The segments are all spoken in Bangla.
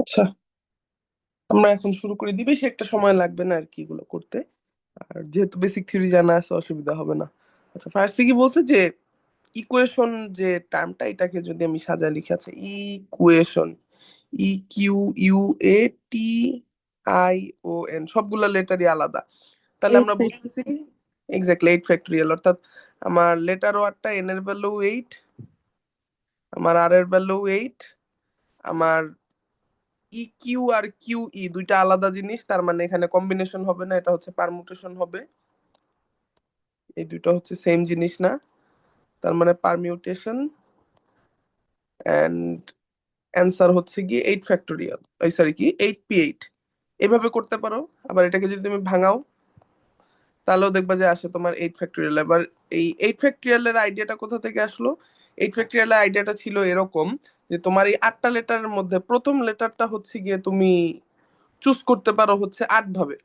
আচ্ছা, আমরা এখন শুরু করে দিই, বেশি একটা সময় লাগবে না আর কি এগুলো করতে। আর যেহেতু বেসিক থিওরি জানা আছে, অসুবিধা হবে না। আচ্ছা, ফার্স্টে কি বলছে যে ইকুয়েশন, যে টার্মটা, এটাকে যদি আমি সাজায় লিখে, আছে ইকুয়েশন, IQUATION, সবগুলা লেটারই আলাদা। তাহলে এইট আমরা ফ্যাক্টর। বুঝতেছি এক্স্যাক্টলি 8 ফ্যাক্টরিয়াল, অর্থাৎ আমার লেটার ওয়ারটা এন এর ভ্যালু 8, আমার আর এর ভ্যালু 8, আমার ইকিউ আর কিউই দুইটা আলাদা জিনিস, তার মানে এখানে কম্বিনেশন হবে না, এটা হচ্ছে পারমুটেশন হবে। এই দুইটা হচ্ছে সেম জিনিস না, তার মানে পারমিউটেশন। এন্ড অ্যান্সার হচ্ছে কি 8 ফ্যাক্টোরিয়াল, ওই সরি কি 8P8। এভাবে করতে পারো। আবার এটাকে যদি তুমি ভাঙাও, তাহলেও দেখবা যে আসে তোমার 8 ফ্যাক্টোরিয়াল। এবার এই 8 ফ্যাক্টোরিয়ালের আইডিয়াটা কোথা থেকে আসলো? 8 ফ্যাক্টোরিয়ালের আইডিয়াটা ছিল এরকম, যে তোমার এই 8টা লেটারের মধ্যে প্রথম লেটারটা হচ্ছে গিয়ে তুমি চুজ করতে পারো হচ্ছে 8 ভাবে।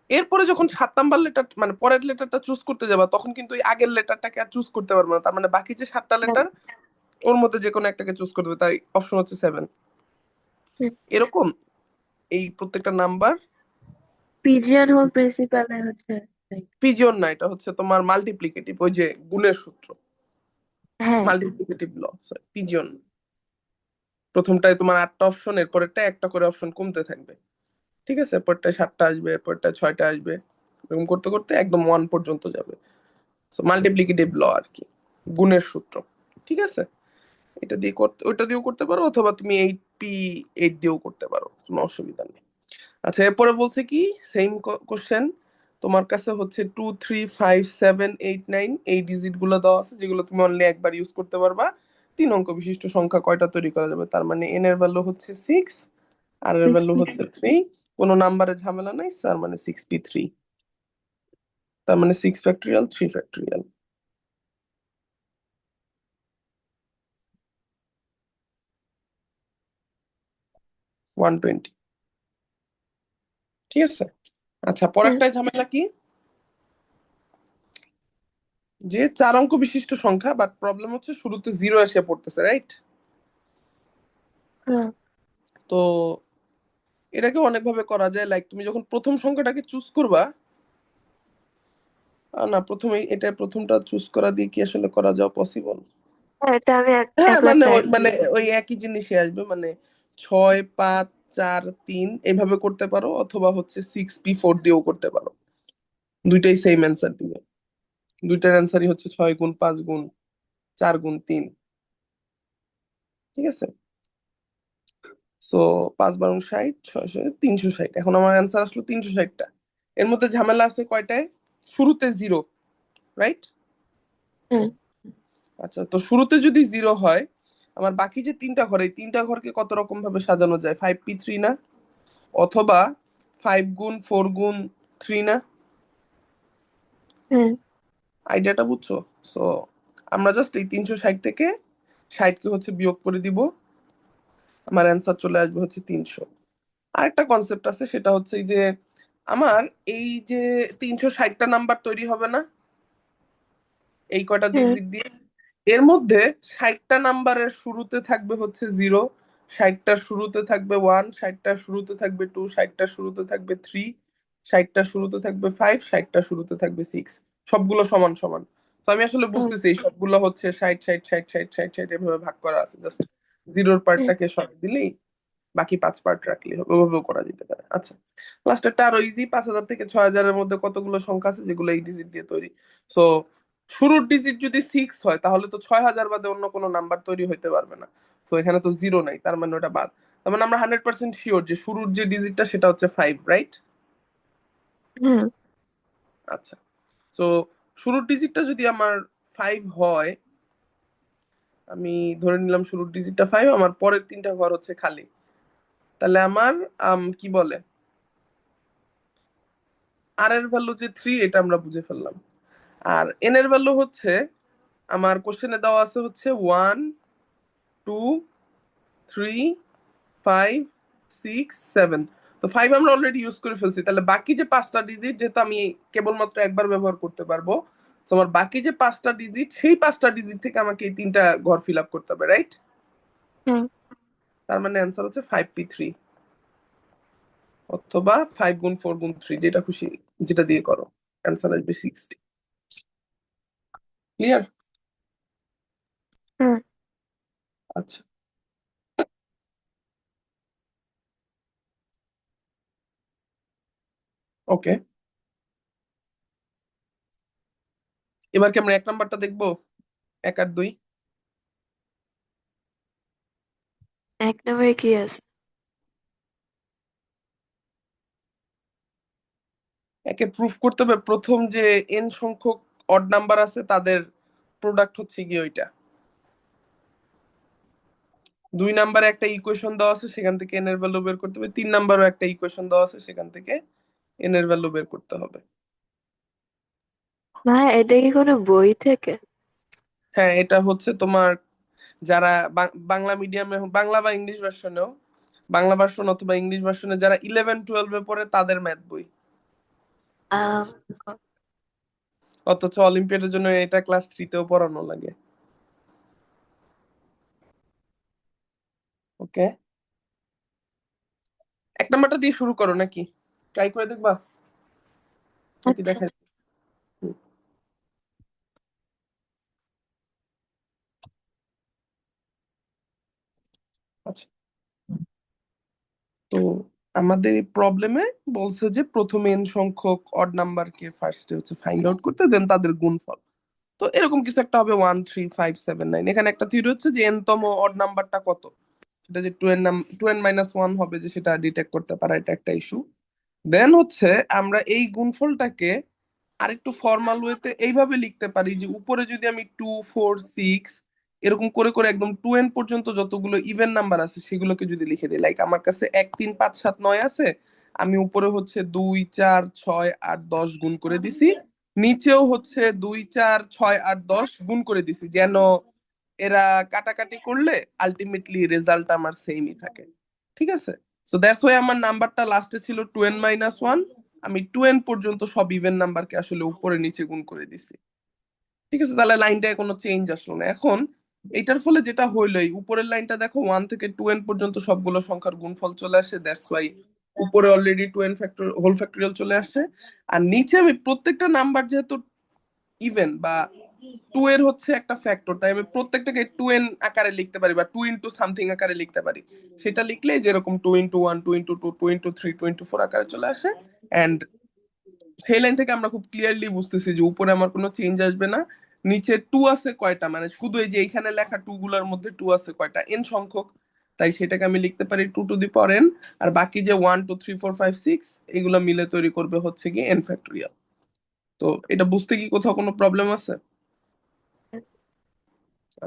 এরপরে যখন 7 নাম্বার লেটার, মানে পরের লেটারটা চুজ করতে যাবা, তখন কিন্তু ওই আগের লেটারটাকে আর চুজ করতে পারবে না। তার মানে বাকি যে 7টা লেটার, ওর মধ্যে যে কোনো একটাকে চুজ করতে হবে। তাই অপশন হচ্ছে 7। এরকম এই প্রত্যেকটা নাম্বার। পিজিয়ন হোল প্রিন্সিপালে হচ্ছে। পিজিয়ন না, এটা হচ্ছে তোমার মাল্টিপ্লিকেটিভ, ওই যে গুণের সূত্র, হ্যাঁ। মাল্টিপ্লিকেটিভ ল। পিজিয়ন, প্রথমটায় তোমার 8টা অপশন, এরপরেরটা একটা করে অপশন কমতে থাকবে। ঠিক আছে, এরপরটায় 7টা আসবে, এরপরটায় 6টা আসবে, এরকম করতে করতে একদম 1 পর্যন্ত যাবে। মাল্টিপ্লিকেটিভ ল আর কি, গুণের সূত্র। ঠিক আছে, এটা দিয়ে করতে, ওইটা দিয়েও করতে পারো, অথবা তুমি 8P8 দিয়েও করতে পারো, কোনো অসুবিধা নেই। আচ্ছা, এরপরে বলছে কি, সেম কোশ্চেন, তোমার কাছে হচ্ছে 2 3 5 7 8 9 এই ডিজিট গুলো দেওয়া আছে, যেগুলো তুমি অনলি একবার ইউজ করতে পারবা। 3 অঙ্ক বিশিষ্ট সংখ্যা কয়টা তৈরি করা যাবে? তার মানে এন এর ভ্যালু হচ্ছে 6, আর এর ভ্যালু হচ্ছে 3। কোনো নাম্বারে ঝামেলা নাই, তার মানে 6P3। তার মানে 6 ফ্যাক্টরিয়াল, 3 ফ্যাক্টরিয়াল, 120। ঠিক আছে। আচ্ছা, পরেরটায় ঝামেলা কি, যে 4 অঙ্ক বিশিষ্ট সংখ্যা, বাট প্রবলেম হচ্ছে শুরুতে জিরো এসে পড়তেছে, রাইট? তো এটাকে অনেক ভাবে করা যায়, লাইক তুমি যখন প্রথম সংখ্যাটাকে চুজ করবা, না প্রথমে এটা প্রথমটা চুজ করা দিয়ে কি আসলে করা যাওয়া পসিবল? এটা আমি হ্যাঁ, একবার মানে ট্রাই ওই করি। মানে ওই একই জিনিসই আসবে, মানে 6 5 4 3 এইভাবে করতে পারো, অথবা হচ্ছে 6P4 দিয়েও করতে পারো। দুইটাই সেম অ্যান্সার দিবে। দুইটার অ্যান্সারই হচ্ছে 6 গুণ 5 গুণ 4 গুণ 3। ঠিক আছে। সো 5 12 60, 6 360। এখন আমার অ্যান্সার আসলো 360টা। এর মধ্যে ঝামেলা আছে কয়টায়? শুরুতে জিরো, রাইট? হুম। আচ্ছা, তো শুরুতে যদি জিরো হয়, আমার বাকি যে 3টা ঘর, এই 3টা ঘরকে কত রকম ভাবে সাজানো যায়? 5P3 না? অথবা 5 গুণ 4 গুণ 3 না? হুম। আইডিয়াটা বুঝছো? সো আমরা জাস্ট এই 360 থেকে 60কে হচ্ছে বিয়োগ করে দিব, আমার অ্যান্সার চলে আসবে হচ্ছে 300। আরেকটা কনসেপ্ট আছে, সেটা হচ্ছে এই যে আমার এই যে 360টা নাম্বার তৈরি হবে না এই কয়টা হুম। ডিজিট দিয়ে, এর মধ্যে 60টা নাম্বারের শুরুতে থাকবে হচ্ছে জিরো, 60টার শুরুতে থাকবে 1, 60টার শুরুতে থাকবে 2, 60টার শুরুতে থাকবে 3, 60টার শুরুতে থাকবে 5, 60টার শুরুতে থাকবে 6। সবগুলো সমান সমান। তো আমি আসলে হুম। বুঝতেছি এই সবগুলো হচ্ছে 60 60 60 60 60 60 এভাবে ভাগ করা আছে, জাস্ট জিরোর হুম। পার্টটাকে সরাই দিলেই বাকি 5 পার্ট রাখলেই হবে, ওভাবেও করা যেতে পারে। আচ্ছা, লাস্টেরটা আরো ইজি। 5,000 থেকে 6,000-এর মধ্যে কতগুলো সংখ্যা আছে যেগুলো এই ডিজিট দিয়ে তৈরি? সো শুরুর ডিজিট যদি 6 হয়, তাহলে তো 6,000 বাদে অন্য কোনো নাম্বার তৈরি হইতে পারবে না। তো এখানে তো জিরো নাই, তার মানে ওটা বাদ। তার মানে আমরা 100% শিওর যে শুরুর যে ডিজিটটা সেটা হচ্ছে 5, রাইট? হুম। আচ্ছা, তো শুরুর ডিজিটটা যদি আমার 5 হয়, আমি ধরে নিলাম শুরুর ডিজিটটা 5, আমার পরের 3টা ঘর হচ্ছে খালি। তাহলে আমার কি বলে, আর এর ভ্যালু যে 3, এটা আমরা বুঝে ফেললাম। আর এন এর ভ্যালু হচ্ছে, আমার কোশ্চেনে দেওয়া আছে হচ্ছে 1 2 3 5 6 7। তো 5 আমরা অলরেডি ইউজ করে ফেলছি, তাহলে বাকি যে 5টা ডিজিট, যেহেতু আমি কেবলমাত্র একবার ব্যবহার করতে পারবো, তো আমার বাকি যে 5টা ডিজিট, সেই 5টা ডিজিট থেকে আমাকে এই 3টা ঘর ফিল আপ করতে হবে, রাইট? হুম। তার মানে অ্যান্সার হচ্ছে 5P3। অথবা 5 গুণ 4 গুণ 3, যেটা খুশি, যেটা দিয়ে করো, অ্যান্সার আসবে 60। ক্লিয়ার? হ্যাঁ। আচ্ছা, ওকে। এবার কি আমরা 1 নাম্বারটা দেখবো, 1 আর 2? 1 নম্বরে কি আছে? একে প্রুফ করতে হবে প্রথম যে এন সংখ্যক অড নাম্বার আছে তাদের প্রোডাক্ট হচ্ছে গিয়ে ওইটা। 2 নাম্বারে একটা ইকুয়েশন দেওয়া আছে, সেখান থেকে এন এর ভ্যালু বের করতে হবে। 3 নাম্বারও একটা ইকুয়েশন দেওয়া আছে, সেখান থেকে এন এর ভ্যালু বের করতে হবে। ভাই এটা কি কোনো বই থেকে? হ্যাঁ, এটা হচ্ছে তোমার যারা বাংলা মিডিয়ামে, বাংলা বা ইংলিশ ভার্সনেও, বাংলা ভার্সন অথবা ইংলিশ ভার্সনে যারা 11 12-এ পড়ে তাদের ম্যাথ বই। আম, অথচ অলিম্পিয়াডের জন্য এটা ক্লাস 3-তেও পড়ানো লাগে। ওকে, 1 নাম্বারটা দিয়ে শুরু করো নাকি, ট্রাই করে দেখবা নাকি আচ্ছা। দেখা? হুম, আচ্ছা। তো আমাদের এই প্রবলেমে বলছে যে প্রথমে এন সংখ্যক অড নাম্বারকে ফার্স্টে হচ্ছে ফাইন্ড আউট করতে, দেন তাদের গুণফল। তো এরকম কিছু একটা হবে 1 3 5 7 9। এখানে একটা থিওরি হচ্ছে যে এন তম অড নাম্বারটা কত, সেটা যে 2n-1 হবে, যে সেটা ডিটেক্ট করতে পারা, এটা একটা ইস্যু। দেন হচ্ছে আমরা এই গুণফলটাকে আরেকটু ফর্মাল ওয়েতে এইভাবে লিখতে পারি যে উপরে যদি আমি 2 4 6 এরকম করে করে একদম 2n পর্যন্ত যতগুলো ইভেন নাম্বার আছে সেগুলোকে যদি লিখে দিই, লাইক আমার কাছে 1 3 5 7 9 আছে, আমি উপরে হচ্ছে 2 4 6 8 10 গুণ করে দিছি, নিচেও হচ্ছে 2 4 6 8 10 গুণ করে দিছি, যেন এরা কাটাকাটি করলে আলটিমেটলি রেজাল্ট আমার সেমই থাকে। ঠিক আছে? সো দ্যাটস ওয়াই আমার নাম্বারটা লাস্টে ছিল 2n-1। আমি 2n পর্যন্ত সব ইভেন নাম্বারকে আসলে উপরে নিচে গুণ করে দিছি। ঠিক আছে, তাহলে লাইনটায় কোনো চেঞ্জ আসলো না। এখন এটার ফলে যেটা হইলো, এই উপরের লাইনটা দেখো, 1 থেকে 2n পর্যন্ত সবগুলো সংখ্যার গুণফল চলে আসে, দ্যাটস ওয়াই উপরে already 2n factor whole factorial চলে আসছে। আর নিচে আমি প্রত্যেকটা নাম্বার যেহেতু ইভেন বা 2 এর হচ্ছে একটা ফ্যাক্টর, তাই আমি প্রত্যেকটাকে 2n আকারে লিখতে পারি বা 2 ইন্টু সামথিং আকারে লিখতে পারি। সেটা লিখলে যেরকম 2 ইন্টু 1 2 ইন্টু 2 2 ইন্টু 3 2 ইন্টু 4 আকারে চলে আসে। এন্ড সেই লাইন থেকে আমরা খুব ক্লিয়ারলি বুঝতেছি যে উপরে আমার কোনো চেঞ্জ আসবে না। নিচে টু আছে কয়টা, মানে শুধু এই যে এখানে লেখা টু গুলার মধ্যে টু আছে কয়টা, এন সংখ্যক। তাই সেটাকে আমি লিখতে পারি 2 টু দি পাওয়ার n। আর বাকি যে 1 2 3 4 5 6 এগুলো মিলে তৈরি করবে হচ্ছে কি এন ফ্যাক্টোরিয়াল। তো এটা বুঝতে কি কোথাও কোনো প্রবলেম আছে?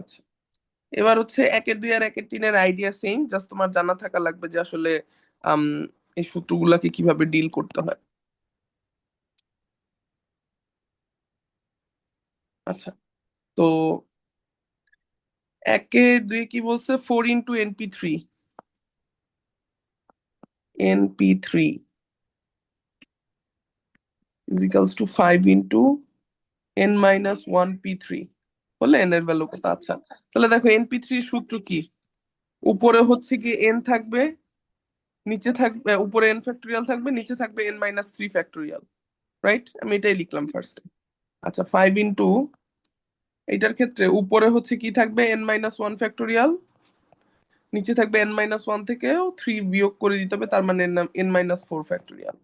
আচ্ছা, এবার হচ্ছে 1 এর 2 আর 1 এর 3-এর আইডিয়া সেম, জাস্ট তোমার জানা থাকা লাগবে যে আসলে আম, এই সূত্রগুলাকে কিভাবে ডিল করতে হয়। আচ্ছা, তো 1 এর 2 কি বলছে, 4 into np3, np3 ইজিক্যালস two 5 into n-1 p3 বলে n এর ভ্যালু কত। আচ্ছা, তাহলে দেখো np3 সূত্র কি, উপরে হচ্ছে কি n থাকবে, নিচে থাকবে, উপরে n ফ্যাক্টোরিয়াল থাকবে, নিচে থাকবে n-3 ফ্যাক্টোরিয়াল। রাইট, আমি এটাই লিখলাম ফার্স্ট। আচ্ছা, 5 ইন্টু, এইটার ক্ষেত্রে উপরে হচ্ছে কি থাকবে, n-1 ফ্যাক্টোরিয়াল, নিচে থাকবে n-1 থেকেও 3 বিয়োগ করে দিতে হবে, তার মানে n-4 ফ্যাক্টোরিয়াল।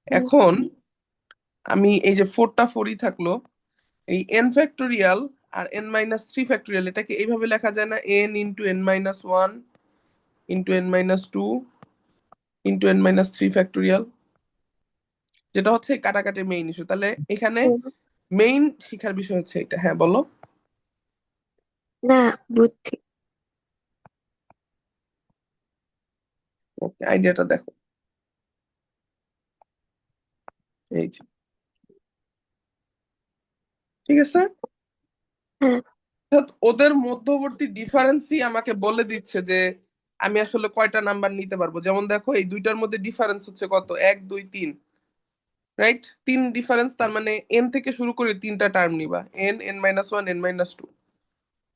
হুম, এখন আমি এই যে 4টা 4ই থাকলো, এই n ফ্যাক্টোরিয়াল আর n-3 ফ্যাক্টোরিয়াল, এটাকে এইভাবে লেখা যায় না, n into n-1 into n-2 into n-3 factorial, যেটা হচ্ছে কাটাকাটির মেইন ইস্যু। তাহলে এখানে হুম। মেইন শিখার বিষয় হচ্ছে এটা। হ্যাঁ বলো। না, বুদ্ধি। ওকে, আইডিয়াটা দেখো, এই যে, ঠিক আছে। হ্যাঁ। অর্থাৎ ওদের মধ্যবর্তী ডিফারেন্সই আমাকে বলে দিচ্ছে যে আমি আসলে কয়টা নাম্বার নিতে পারবো। যেমন দেখো, এই দুইটার মধ্যে ডিফারেন্স হচ্ছে কত, 1 2 3, রাইট, 3 ডিফারেন্স, তার মানে এন থেকে শুরু করে 3টা টার্ম নিবা, n-1 n-2,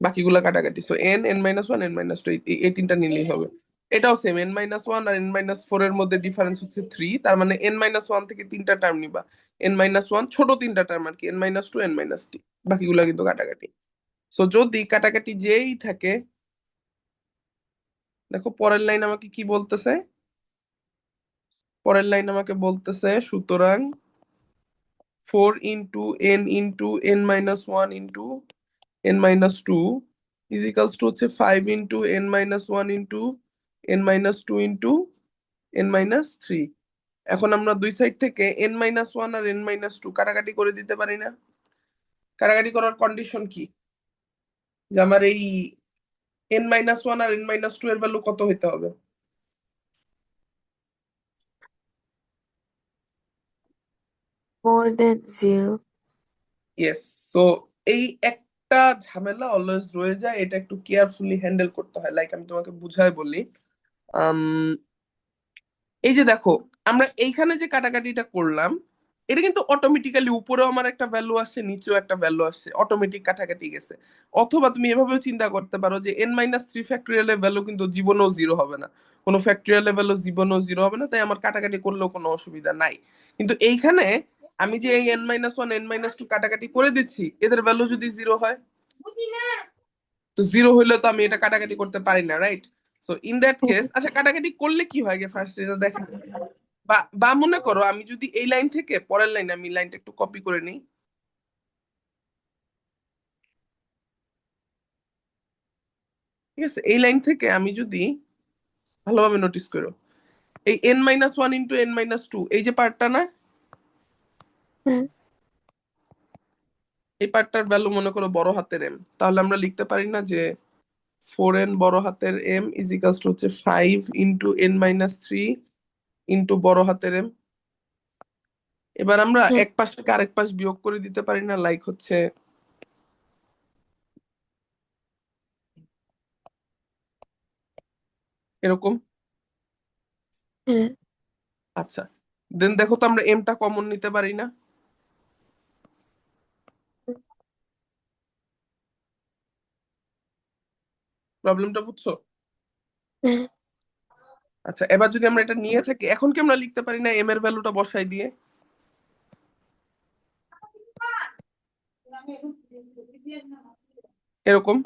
বাকিগুলা কাটাকাটি, সো n n-1 n-2 এই 3টা নিলেই হবে। এটাও সেম, n-1 আর n-4 এর মধ্যে ডিফারেন্স হচ্ছে 3, তার মানে n-1 থেকে তিনটা টার্ম নিবা। n-1 ছোট তিনটা টার্ম আর কি, n-2, n-3, বাকিগুলো কিন্তু কাটাকাটি। সো যদি কাটাকাটি যেই থাকে, দেখো পরের লাইন আমাকে কি বলতেছে, পরের লাইন আমাকে বলতেছে সুতরাং 4 × n-1 × n-2 ইজিক্যালস টু হচ্ছে 5 × n-1 × n-2 এখন আমরা দুই সাইড থেকে n-1 আর n-2 কাটাকাটি করে দিতে পারি না? কাটাকাটি করার কন্ডিশন কি, যে আমার এই n-1 আর n-2 এর ভ্যালু কত হইতে হবে? more than 0. ইয়েস। সো এই একটা ঝামেলা অলওয়েজ রয়ে যায়, এটা একটু কেয়ারফুলি হ্যান্ডেল করতে হয়। লাইক আমি তোমাকে বুঝাই বলি। আম, এই যে দেখো, আমরা এইখানে যে কাটাকাটিটা করলাম, এটা কিন্তু অটোমেটিক্যালি উপরেও আমার একটা ভ্যালু আসছে, নিচেও একটা ভ্যালু আসছে, অটোমেটিক কাটাকাটি গেছে। অথবা তুমি এভাবেও চিন্তা করতে পারো যে n-3 ফ্যাক্টোরিয়ালের ভ্যালু কিন্তু জীবনেও জিরো হবে না, কোনো ফ্যাক্টোরিয়ালের ভ্যালু জীবনেও জিরো হবে না, তাই আমার কাটাকাটি করলেও কোনো অসুবিধা নাই। কিন্তু এইখানে আমি যে এই n-1 n-2 কাটাকাটি করে দিচ্ছি, এদের ভ্যালু যদি জিরো হয়, তো জিরো হইলে তো আমি এটা কাটাকাটি করতে পারি না, right? So in that case, আচ্ছা কাটাকাটি করলে কি হয় গে ফার্স্ট এটা দেখেন। বা বা মনে করো আমি যদি এই লাইন থেকে পরের লাইনে, আমি লাইনটা একটু কপি করে নিই, ঠিক আছে? এই লাইন থেকে আমি যদি ভালোভাবে নোটিস করো, এই n-1 × n-2 এই যে পার্টটা না, হ্যাঁ, এই পার্টটার ভ্যালু মনে করো বড় হাতের এম, তাহলে আমরা লিখতে পারি না যে 4n বড় হাতের এম ইজিক্যালস টু হচ্ছে 5 × n-3 বড় হাতের এম। এবার আমরা হ্যাঁ, এক পাশ থেকে আরেক পাশ বিয়োগ করে দিতে পারি না, লাইক হচ্ছে এরকম। হ্যাঁ, আচ্ছা, দেন দেখো তো আমরা এমটা কমন নিতে পারি না? প্রবলেমটা বুঝছো? হ্যাঁ। আচ্ছা, এবার যদি আমরা এটা নিয়ে থাকি, এখন কি আমরা লিখতে পারি না এম এর ভ্যালুটা বসাই দিয়ে এরকম?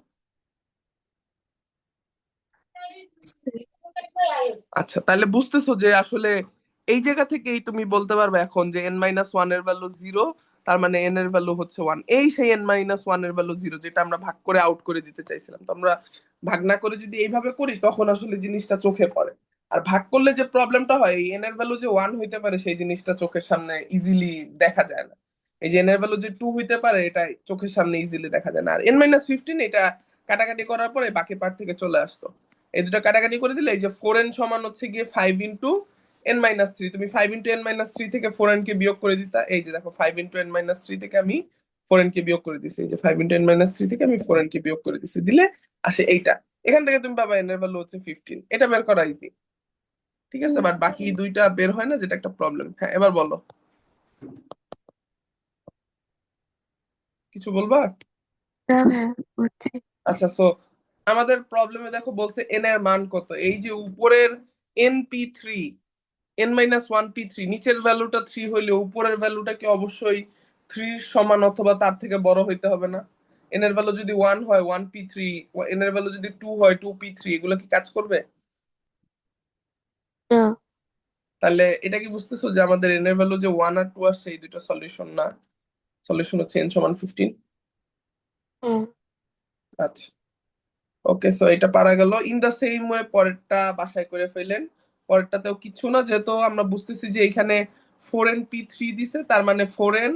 আচ্ছা, তাহলে বুঝতেছো যে আসলে এই জায়গা থেকেই তুমি বলতে পারবে এখন যে n-1 এর ভ্যালু জিরো, তার মানে n এর ভ্যালু হচ্ছে 1, এই সেই n-1 এর ভ্যালু জিরো যেটা আমরা ভাগ করে আউট করে দিতে চাইছিলাম। তো আমরা ভাগ না করে যদি এইভাবে করি, তখন আসলে জিনিসটা চোখে পড়ে। আর ভাগ করলে যে প্রবলেমটা হয়, এই n এর ভ্যালু যে 1 হইতে পারে সেই জিনিসটা চোখের সামনে ইজিলি দেখা যায় না। এই যে n এর ভ্যালু যে 2 হইতে পারে, এটা চোখের সামনে ইজিলি দেখা যায় না। আর n-15 এটা কাটাকাটি করার পরে বাকি পার্ট থেকে চলে আসতো। এই দুটো কাটাকাটি করে দিলে এই যে 4n সমান হচ্ছে গিয়ে 5 × n-3, তুমি 5 × n-3 থেকে 4n কে বিয়োগ করে দিতা। এই যে দেখো 5 × n-3 থেকে আমি 4n কে বিয়োগ করে দিছি, এই যে 5 × n-3 থেকে আমি 4n কে বিয়োগ করে দিছি, দিলে আসে এইটা। এখান থেকে তুমি পাবা n এর ভ্যালু হচ্ছে 15, এটা বের করা ইজি। ঠিক আছে, হুম। বাট বাকি দুইটা বের হয় না, যেটা একটা প্রবলেম। হ্যাঁ, এবার বলো, কিছু বলবা? না, হ্যাঁ, বুঝছি। আচ্ছা, সো আমাদের প্রবলেমে দেখো বলছে n এর মান কত, এই যে উপরের np3, n-1p3, নিচের ভ্যালুটা 3 হইলে উপরের ভ্যালুটা কি অবশ্যই 3 এর সমান অথবা তার থেকে বড় হইতে হবে না? n এর ভ্যালু যদি 1 হয় 1p3, n এর ভ্যালু যদি 2 হয় 2p3, এগুলো কি কাজ করবে? না। তাহলে এটা কি বুঝতেছো যে আমাদের n এর ভ্যালু যে 1 আর 2 আসছে, এই দুটো সলিউশন না, সলিউশন হচ্ছে n সমান 15। হ্যাঁ। আচ্ছা, ওকে, সো এটা পারা গেল। ইন দা সেম ওয়ে পরেরটা বাসায় করে ফেলেন। পরেরটাতেও কিছু না, যেহেতু আমরা বুঝতেছি যে এখানে 4n-p3 দিছে, তার মানে 4n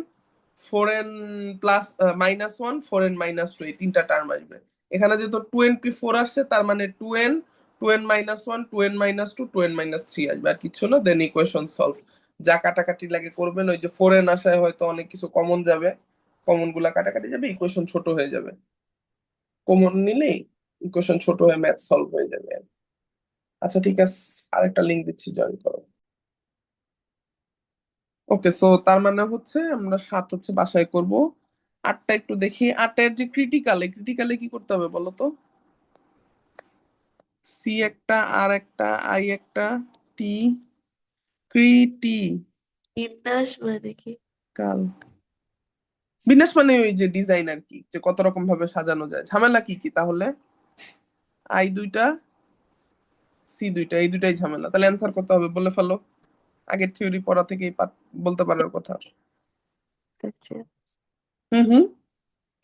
প্লাস -1 4n-2 এই তিনটা টার্ম আসবে। এখানে যেহেতু 2n-p4 আসছে, তার মানে 2n 2n-1 2n-2 2n-3 আসবে, আর কিছু না। দেন ইকুয়েশন সলভ। যা কাটাকাটি লাগে করবেন, ওই যে 4n আসায় হয়তো অনেক কিছু কমন যাবে, কমন গুলা কাটাকাটি যাবে, ইকুয়েশন ছোট হয়ে যাবে। কমন নিলেই ইকুয়েশন ছোট হয়ে ম্যাথ সলভ হয়ে যাবে। আচ্ছা ঠিক আছে, আরেকটা লিংক দিচ্ছি, জয়েন করো। ওকে, সো তার মানে হচ্ছে আমরা 7 হচ্ছে বাসায় করব। 8টা একটু দেখি, 8টার যে ক্রিটিক্যাল, এই ক্রিটিক্যালে কি করতে হবে বলো তো? সি একটা, আর একটা, আই একটা, টি, ক্রিটি, বিন্যাস মানে কি? কাল। বিন্যাস মানে ওই যে ডিজাইন আর কি, যে কত রকম ভাবে সাজানো যায়। ঝামেলা কি কি তাহলে? আই দুইটা, সি দুইটা, এই দুইটাই ঝামেলা। তাহলে অ্যান্সার করতে হবে, বলে ফেলো। আগের থিওরি পড়া থেকেই বলতে পারার কথা। Factorial. হুম হুম।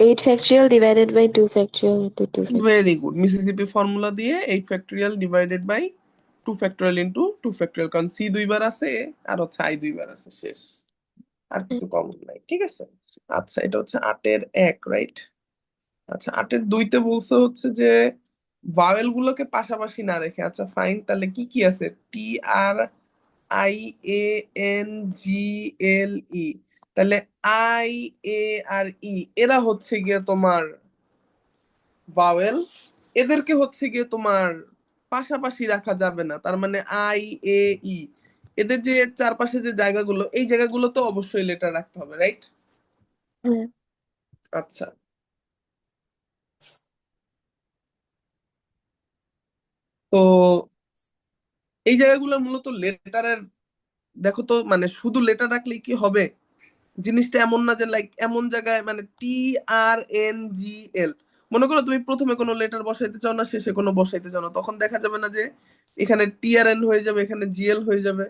8 factorial divided by 2 factorial into 2 factorial. Very good. Mississippi formula দিয়ে 8 factorial divided by 2 factorial into 2 factorial, কারণ সি দুইবার আছে আর হচ্ছে আই দুইবার আছে, শেষ। আর কিছু কমন নাই, ঠিক আছে। আচ্ছা, এটা হচ্ছে 8-এর 1, রাইট? আচ্ছা, 8-এর 2-তে বলছে হচ্ছে যে ভাওয়েল গুলোকে পাশাপাশি না রেখে। আচ্ছা ফাইন, তাহলে কি কি আছে? টি, আর, আই, এ, এন, জি, এল, ই। তাহলে আই, এ আর ই এরা হচ্ছে গিয়ে তোমার ভাওয়েল। এদেরকে হচ্ছে গিয়ে তোমার পাশাপাশি রাখা যাবে না, তার মানে আই, এ, ই, এদের যে চারপাশে যে জায়গাগুলো, এই জায়গাগুলো তো অবশ্যই লেটার রাখতে হবে, রাইট? হ্যাঁ। আচ্ছা, তো এই জায়গাগুলো মূলত লেটারের, দেখো তো, মানে শুধু লেটার রাখলেই কি হবে? জিনিসটা এমন না যে লাইক এমন জায়গায় মানে টি, আর, এন, জি, এল। মনে করো তুমি প্রথমে কোনো লেটার বসাইতে চাও না, শেষে কোনো বসাইতে চাও না, তখন দেখা যাবে না যে এখানে টি, আর, এন হয়ে যাবে, এখানে জিএল হয়ে যাবে।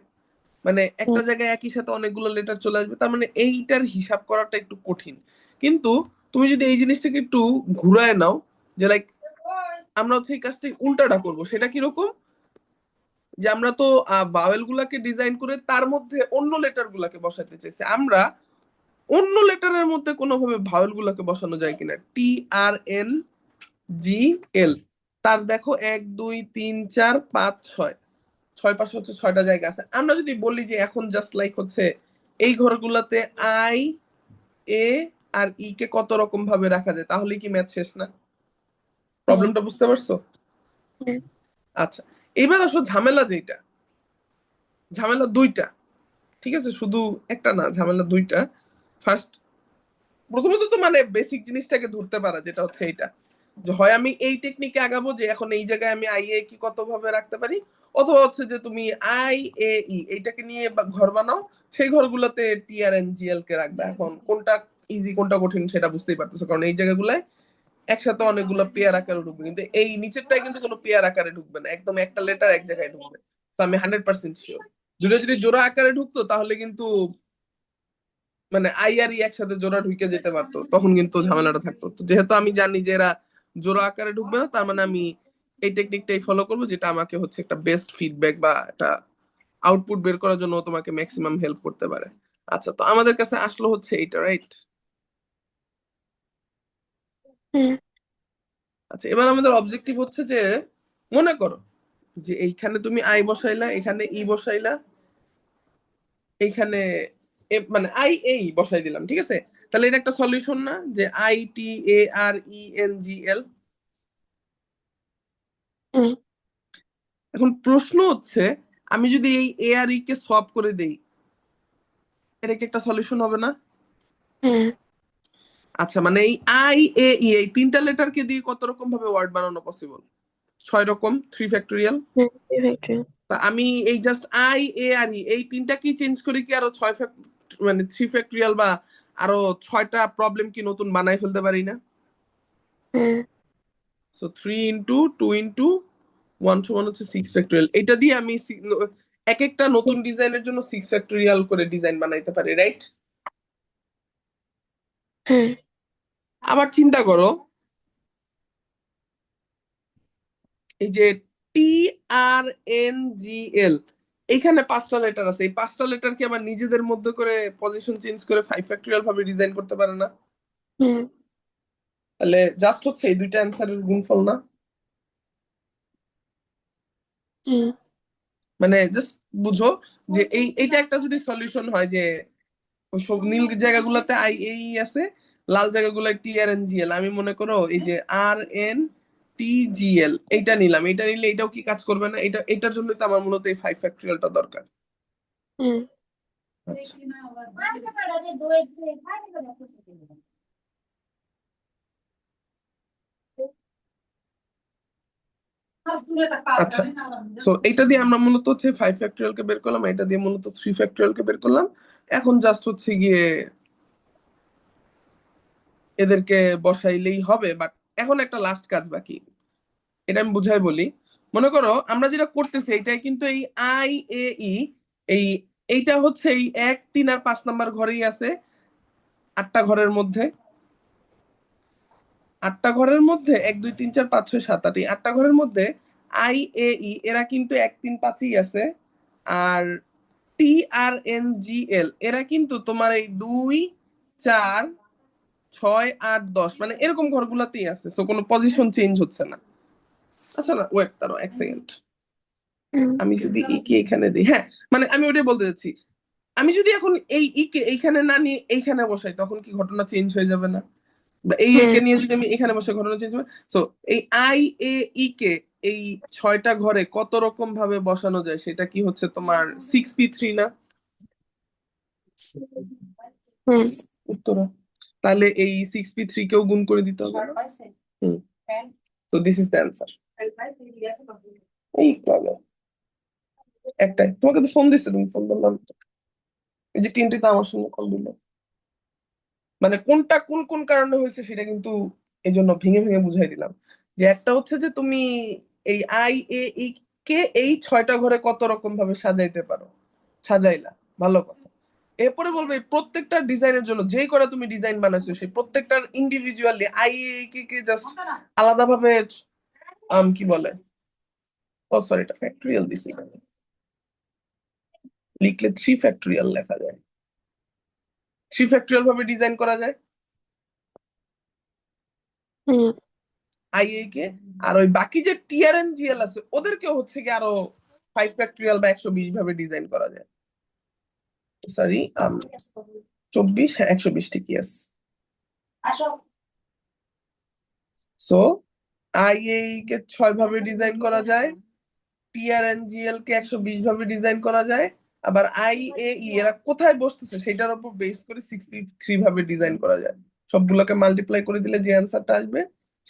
মানে একটা হ্যাঁ। জায়গায় একই সাথে অনেকগুলো লেটার চলে আসবে, তার মানে এইটার হিসাব করাটা একটু কঠিন। কিন্তু তুমি যদি এই জিনিসটাকে একটু ঘুরায় নাও, যে লাইক আমরা হচ্ছে এই কাজটা উল্টাটা করবো, সেটা কিরকম? যে আমরা তো বাওয়েল গুলাকে ডিজাইন করে তার মধ্যে অন্য লেটার গুলাকে বসাতে চাইছি। আমরা অন্য লেটারের মধ্যে কোনোভাবে ভাওয়েল গুলাকে বসানো যায় কিনা, টি, আর, এন, জি, এল। তার দেখো 1 2 3 4 5 6, ছয় পাশে হচ্ছে 6টা জায়গা আছে। আমরা যদি বলি যে এখন জাস্ট লাইক হচ্ছে এই ঘরগুলাতে আই, এ আর ই কে কত রকম ভাবে রাখা যায়, তাহলে কি ম্যাথ শেষ না? হ্যাঁ। প্রবলেমটা বুঝতে পারছো? হ্যাঁ। আচ্ছা, এবার আসো ঝামেলা যেটা, ঝামেলা দুইটা, ঠিক আছে, শুধু একটা না, ঝামেলা দুইটা। ফার্স্ট, প্রথমত তো মানে বেসিক জিনিসটাকে ধরতে পারা, যেটা হচ্ছে এইটা, যে হয় আমি এই টেকনিকে আগাবো যে এখন এই জায়গায় আমি আই, এ কি কত ভাবে রাখতে পারি, অথবা হচ্ছে যে তুমি আই, এ, ই এইটাকে নিয়ে ঘর বানাও, সেই ঘরগুলোতে টি, আর, এন, জি, এল কে রাখবে। এখন কোনটা ইজি কোনটা কঠিন সেটা বুঝতেই পারতেছো, কারণ এই জায়গাগুলায় একসাথে অনেকগুলো পেয়ার আকারে ঢুকবে, কিন্তু এই নিচেরটাই কিন্তু কোনো পেয়ার আকারে ঢুকবে না, একদম একটা লেটার এক জায়গায় ঢুকবে। তো আমি 100% শিওর, দুটো যদি জোড়া আকারে ঢুকতো তাহলে কিন্তু মানে আই আর ই একসাথে জোড়া ঢুকে যেতে পারতো, তখন কিন্তু ঝামেলাটা থাকতো। তো যেহেতু আমি জানি যে এরা জোড়া আকারে ঢুকবে না, তার মানে আমি এই টেকনিকটাই ফলো করবো, যেটা আমাকে হচ্ছে একটা বেস্ট ফিডব্যাক বা একটা আউটপুট বের করার জন্য তোমাকে ম্যাক্সিমাম হেল্প করতে পারে। আচ্ছা, তো আমাদের কাছে আসলো হচ্ছে এইটা, রাইট? হ্যাঁ। আচ্ছা, এবার আমাদের অবজেক্টিভ হচ্ছে যে মনে করো যে এইখানে তুমি আই বসাইলা, এখানে ই বসাইলা, এইখানে মানে আই, এই বসাই দিলাম, ঠিক আছে। তাহলে এটা একটা সলিউশন না, যে I, T, A, R, E, N, জি, এল। হ্যাঁ। এখন প্রশ্ন হচ্ছে, আমি যদি এই এ আর ই কে সোয়াপ করে দেই, এটা কি একটা সলিউশন হবে না? হ্যাঁ। আচ্ছা, মানে এই আই, এ, ই এই তিনটা লেটারকে দিয়ে কত রকম ভাবে ওয়ার্ড বানানো পসিবল? 6 রকম, 3 ফ্যাক্টরিয়াল। হ্যাঁ। 3 factorial. তা আমি এই জাস্ট আই, এ আর ই এই তিনটা কি চেঞ্জ করে কি আরো 6 মানে 3 ফ্যাক্টরিয়াল বা আরো 6টা প্রবলেম কি নতুন বানাই ফেলতে পারি না? হ্যাঁ। সো 3 × 2 × 1 সমান হচ্ছে 6 ফ্যাক্টরিয়াল। এটা দিয়ে আমি এক একটা নতুন ডিজাইনের জন্য 6 ফ্যাক্টরিয়াল করে ডিজাইন বানাইতে পারি, রাইট? হ্যাঁ। আবার চিন্তা করো, এই যে টি, আর, এন, জি, এল, এইখানে 5টা লেটার আছে, এই 5টা লেটার কি আবার নিজেদের মধ্যে করে পজিশন চেঞ্জ করে 5 ফ্যাক্টরিয়াল ভাবে ডিজাইন করতে পারে না? হ্যাঁ। তাহলে জাস্ট হচ্ছে এই দুইটা অ্যান্সারের গুণফল না? হ্যাঁ। মানে জাস্ট বুঝো যে এইটা একটা যদি সলিউশন হয়, যে ওই সব নীল জায়গাগুলোতে আই, এই আছে, লাল জায়গাগুলোয় টি, আর, এন, জি, এল। আমি মনে করো এই যে আর, এন, টি, জি, এল এইটা নিলাম, এটা নিলে এটাও কি কাজ করবে না? এটার জন্য তো আমার মূলত এই 5 ফ্যাক্টরিয়ালটা দরকার। হ্যাঁ। আচ্ছা, আচ্ছা, সো এটা দিয়ে আমরা মূলত হচ্ছে 5 ফ্যাক্টরিয়াল কে বের করলাম, এটা দিয়ে মূলত 3 ফ্যাক্টরিয়াল কে বের করলাম। এখন জাস্ট হচ্ছে গিয়ে এদেরকে বসাইলেই হবে, বাট এখন একটা লাস্ট কাজ বাকি, এটা আমি বুঝাই বলি। মনে করো আমরা যেটা করতেছি এটাই কিন্তু এই আই এ ই, এই এইটা হচ্ছে এই 1, 3 আর 5 নাম্বার ঘরেই আছে, 8টা ঘরের মধ্যে। 8টা ঘরের মধ্যে 1, 2, 3, 4, 5, 6, 7, 8 এই 8টা ঘরের মধ্যে আই এ ই এরা কিন্তু 1, 3, 5ই আছে। আর TRNGL এরা কিন্তু তোমার এই 2, 4, 6, 8, 10 মানে এরকম ঘরগুলাতেই আছে, সো কোনো পজিশন চেঞ্জ হচ্ছে না। আচ্ছা না, ওয়েট, তারও 1 সেকেন্ড। হুম আমি যদি ই কে এখানে দিই, হ্যাঁ, মানে আমি ওটাই বলতে চাচ্ছি, আমি যদি এখন এই ই কে এইখানে না নিয়ে এইখানে বসাই তখন কি ঘটনা চেঞ্জ হয়ে যাবে না? বা এই এ হ্যাঁ কে নিয়ে যদি আমি এখানে বসে ঘটনা চেঞ্জ হবে। সো এই আই এ ই কে এই 6টা ঘরে কত রকম ভাবে বসানো যায় সেটা কি হচ্ছে তোমার 6p3 না হ্যাঁ উত্তরা? তাহলে এই 6p3 কেও গুণ করে দিতে হবে না? হুম, তো দিস ইজ দ্য অ্যান্সার। এই প্রবলেম একটাই, তোমাকে তো ফোন দিচ্ছে, তুমি ফোন বললাম তো। এই যে টিনটি তো আমার সঙ্গে কল দিল, মানে কোনটা কোন কোন কারণে হয়েছে সেটা কিন্তু এই জন্য ভেঙে ভেঙে বুঝাই দিলাম। যে একটা হচ্ছে যে তুমি এই আই এ ই কে এই 6টা ঘরে কত রকম ভাবে সাজাইতে পারো, সাজাইলা, ভালো কথা। এরপরে বলবে এই প্রত্যেকটা ডিজাইনের জন্য যেই করে তুমি ডিজাইন বানাইছো সেই প্রত্যেকটার individually I A E K just আলাদা ভাবে কি বলে, ও সরি এটা ফ্যাক্টরিয়াল দিছি এখানে। লিখলে 3 ফ্যাক্টরিয়াল লেখা যায়, 3 ফ্যাক্টরিয়াল ভাবে ডিজাইন করা যায় হ্যাঁ আইএ কে। আর ওই বাকি যে TRNGL আছে ওদেরকে হচ্ছে কি আরো 5 ফ্যাক্টরিয়াল বা 120 ভাবে ডিজাইন করা যায়। সরি, 24, হ্যাঁ 120 ঠিকই আছে। সো আইএ কে 6 ভাবে ডিজাইন করা যায়, TRNGL কে 120 ভাবে ডিজাইন করা যায়, আবার IAE এরা কোথায় বসতেছে সেটার উপর বেস করে 63 ভাবে ডিজাইন করা যায়। সবগুলোকে মাল্টিপ্লাই করে দিলে যে অ্যান্সারটা আসবে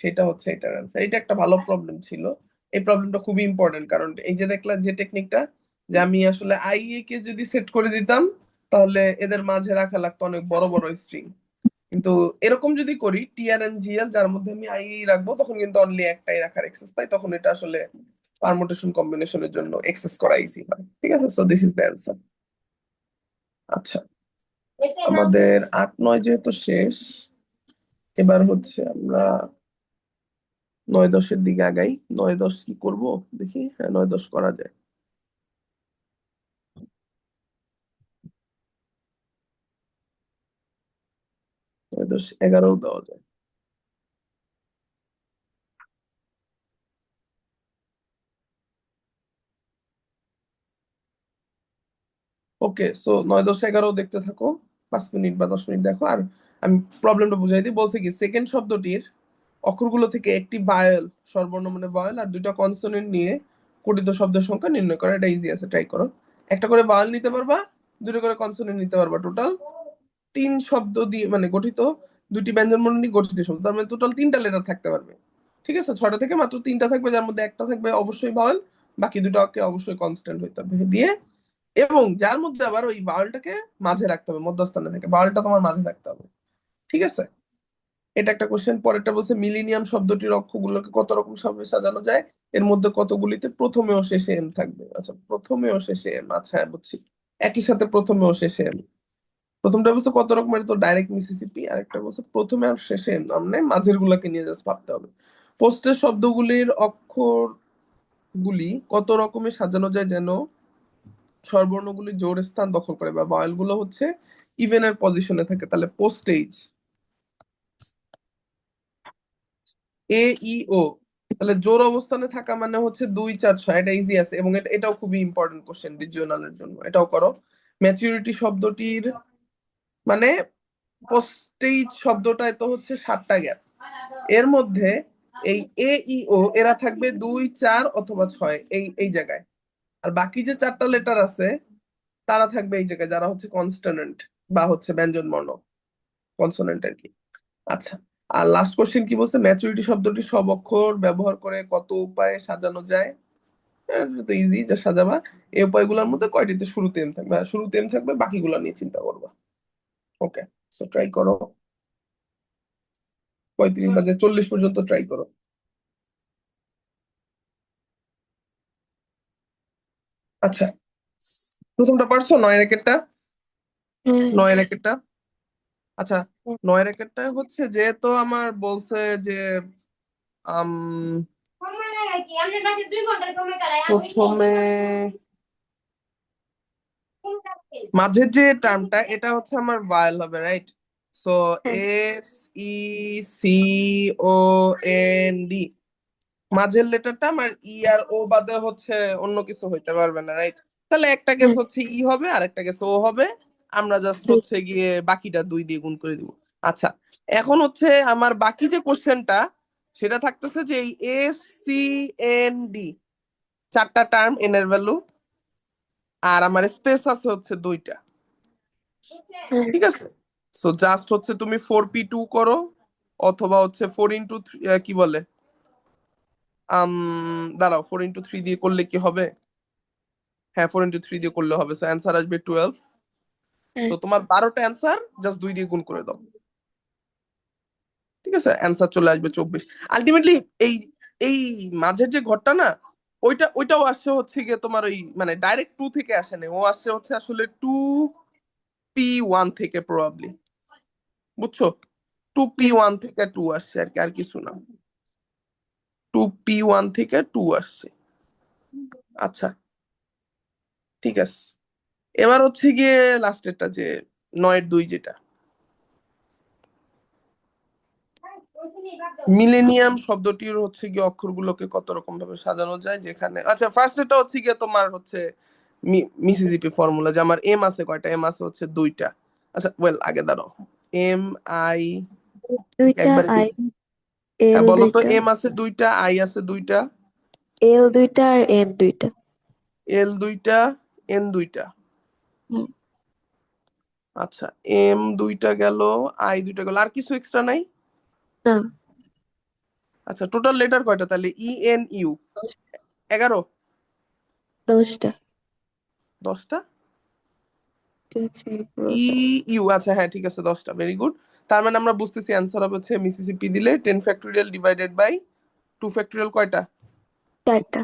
সেটা হচ্ছে এটার অ্যান্সার। এটা একটা ভালো প্রবলেম ছিল, এই প্রবলেমটা খুবই ইম্পর্টেন্ট, কারণ এই যে দেখলা যে টেকনিকটা, যে আমি আসলে আইএ কে যদি সেট করে দিতাম তাহলে এদের মাঝে রাখা লাগতো অনেক বড় বড় স্ট্রিং, কিন্তু এরকম যদি করি TRNGL যার মধ্যে আমি আইএ রাখবো তখন কিন্তু অনলি একটাই রাখার এক্সেস পাই, তখন এটা আসলে পারমুটেশন কম্বিনেশনের জন্য এক্সেস করা ইজি হয়। ঠিক আছে, so this is the answer. আচ্ছা, আমাদের 8, 9 যেহেতু শেষ, এবার হচ্ছে আমরা 9, 10-এর দিকে আগাই। 9, 10 কি করব দেখি, হ্যাঁ 9, 10 করা যায়। 9, 10, 11ও দেওয়া যায়। ওকে, সো 9, 10, 11 দেখতে থাকো, 5 মিনিট বা 10 মিনিট দেখো। আর আমি প্রবলেমটা বুঝাই দিই, বলছে কি সেকেন্ড শব্দটির অক্ষরগুলো থেকে একটি ভায়েল, স্বরবর্ণ মানে ভায়েল, আর 2টা কনসোনেন্ট নিয়ে গঠিত শব্দের সংখ্যা নির্ণয় করা। এটা ইজি আছে, ট্রাই করো। একটা করে ভায়েল নিতে পারবা, 2টা করে কনসোনেন্ট নিতে পারবা, টোটাল 3 শব্দ দিয়ে মানে গঠিত, 2টি ব্যঞ্জনবর্ণ নিয়ে গঠিত শব্দ, তার মানে টোটাল 3টা লেটার থাকতে পারবে। ঠিক আছে, 6টা থেকে মাত্র 3টা থাকবে, যার মধ্যে একটা থাকবে অবশ্যই ভাওয়েল, বাকি 2টাকে অবশ্যই কনস্ট্যান্ট হইতে হবে দিয়ে, এবং যার মধ্যে আবার ওই ভাওয়েলটাকে মাঝে রাখতে হবে, মধ্যস্থানে থেকে ভাওয়েলটা তোমার মাঝে থাকতে হবে। ঠিক আছে, এটা একটা কোশ্চেন। পরেরটা বলছে মিলিনিয়াম শব্দটির অক্ষরগুলোকে কত রকম ভাবে সাজানো যায়, এর মধ্যে কতগুলিতে প্রথমে ও শেষে এম থাকবে। আচ্ছা, প্রথমে ও শেষে এম, আচ্ছা হ্যাঁ বুঝছি, একই সাথে প্রথমে ও শেষে এম। প্রথমটা বলছে কত রকমের, তো ডাইরেক্ট মিসিসিপি। আরেকটা বলছে প্রথমে আর শেষে এম, মানে মাঝের গুলাকে নিয়ে জাস্ট ভাবতে হবে। পোস্টের শব্দগুলির অক্ষরগুলি কত রকমের সাজানো যায় যেন স্বরবর্ণগুলি জোড় স্থান দখল করে, বা ভয়েল গুলো হচ্ছে ইভেনের পজিশনে থাকে। তাহলে পোস্টেজ এ ই ও, তাহলে জোর অবস্থানে থাকা মানে হচ্ছে 2, 4, 6, এটা ইজি আছে, এবং এটাও খুবই ইম্পর্টেন্ট কোশ্চেন রিজিওনালের জন্য, এটাও করো। ম্যাচুরিটি শব্দটির মানে পোস্টেজ শব্দটায় তো হচ্ছে 7টা গ্যাপ, এর মধ্যে এই এ ই ও এরা থাকবে 2, 4 অথবা 6 এই এই জায়গায়, আর বাকি যে 4টা লেটার আছে তারা থাকবে এই জায়গায়, যারা হচ্ছে কনস্ট্যান্ট বা হচ্ছে ব্যঞ্জন বর্ণ, কনসোনেন্ট আর কি। আচ্ছা, আর লাস্ট কোশ্চেন কি বলছে, ম্যাচুরিটি শব্দটি সব অক্ষর ব্যবহার করে কত উপায়ে সাজানো যায়? এটা তো ইজি, যা সাজাবা। এই উপায়গুলোর মধ্যে কয়টিতে শুরুতে এম থাকবে? আর শুরুতে এম থাকবে, বাকিগুলো নিয়ে চিন্তা করবা। ওকে, সো ট্রাই করো। 35 বাজে 40 পর্যন্ত ট্রাই করো। আচ্ছা, প্রথমটা পারছো, 9 রেকেটটা? হ্যাঁ 9 রেকেটটা। আচ্ছা, হ্যাঁ 9 রেকেটটা হচ্ছে যেহেতু আমার বলছে যে আম, প্রথমে মাঝের যে টার্মটা এটা হচ্ছে আমার ভায়েল হবে, রাইট? সো হ্যাঁ S E C O N D, মাঝের লেটারটা আমার ই আর ও বাদে হচ্ছে অন্য কিছু হইতে পারবে না, রাইট? তাহলে একটা গেস হ্যাঁ হচ্ছে ই হবে আর একটা গেস ও হবে। আমরা জাস্ট দুই হচ্ছে গিয়ে বাকিটা 2 দিয়ে গুণ করে দিব। আচ্ছা, এখন হচ্ছে আমার বাকি যে কোশ্চেনটা, সেটা থাকতেছে যে এই এস সি এন ডি, 4টা টার্ম এন এর ভ্যালু, আর আমার স্পেস আছে হচ্ছে 2টা। হ্যাঁ ঠিক আছে, সো জাস্ট হচ্ছে তুমি 4p2 করো, অথবা হচ্ছে 4 ইন্টু কি বলে, আম দাঁড়াও, 4 ইন্টু 3 দিয়ে করলে কি হবে? হ্যাঁ, 4 ইন্টু 3 দিয়ে করলে হবে, সো অ্যান্সার আসবে 12। হ্যাঁ সো তোমার 12টা অ্যান্সার জাস্ট 2 দিয়ে গুণ করে দাও। ঠিক আছে, অ্যান্সার চলে আসবে 24। আলটিমেটলি এই এই মাঝের যে ঘরটা না, ওইটাও আসছে হচ্ছে গিয়ে তোমার ওই মানে ডাইরেক্ট 2 থেকে আসে না, ও আসছে হচ্ছে আসলে 2p1 থেকে প্রবাবলি, বুঝছো? 2p1 হ্যাঁ থেকে 2 আসছে আর কি, আর কিছু না। 2p1 থেকে 2 আসছে। আচ্ছা, ঠিক আছে। এবার হচ্ছে গিয়ে লাস্টেরটা, যে 9-2 যেটা, মিলেনিয়াম শব্দটির হচ্ছে গিয়ে অক্ষরগুলোকে কত রকম ভাবে সাজানো যায়, যেখানে আচ্ছা ফার্স্ট এটা হচ্ছে গিয়ে তোমার হচ্ছে মিসিসিপি ফর্মুলা, যে আমার এম আছে কয়টা? এম আছে হচ্ছে 2টা। আচ্ছা ওয়েল, আগে দাঁড়াও, এম আই দুইটা একবারে আই এল বলো তো, দুইটা এম আছে 2টা, আই আছে 2টা, এল দুইটা আর এন দুইটা। এল 2টা, এন 2টা। হুম, আচ্ছা, এম 2টা গেল, আই 2টা গেল, আর কিছু এক্সট্রা নাই? না আচ্ছা, টোটাল লেটার কয়টা তাহলে? E N U 11? 10টা। 10টা? 2 3 4 ই 5 ইউ, আচ্ছা হ্যাঁ ঠিক আছে, 10টা, ভেরি গুড। তার মানে আমরা বুঝতেছি অ্যান্সার হবে হচ্ছে মিসিসিপি দিলে 10 ফ্যাক্টোরিয়াল ডিভাইডেড বাই 2 ফ্যাক্টোরিয়াল কয়টা? 4টা।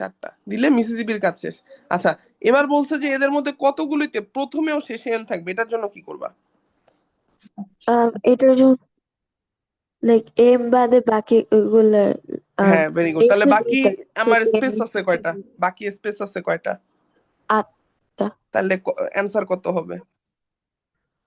4টা দিলে মিসিসিপির কাজ শেষ। আচ্ছা, এবার বলছে যে এদের মধ্যে কতগুলিতে প্রথমে ও শেষে এন থাকবে, এটার জন্য কি করবা? এটার জন্য লাইক এম বাদে বাকি ওগুলার হ্যাঁ, ভেরি গুড। এম তাহলে তো বাকি দুইটা আমার ছোট এম স্পেস আছে কয়টা? বাকি স্পেস আছে কয়টা? 8টা। তাহলে অ্যান্সার কত হবে?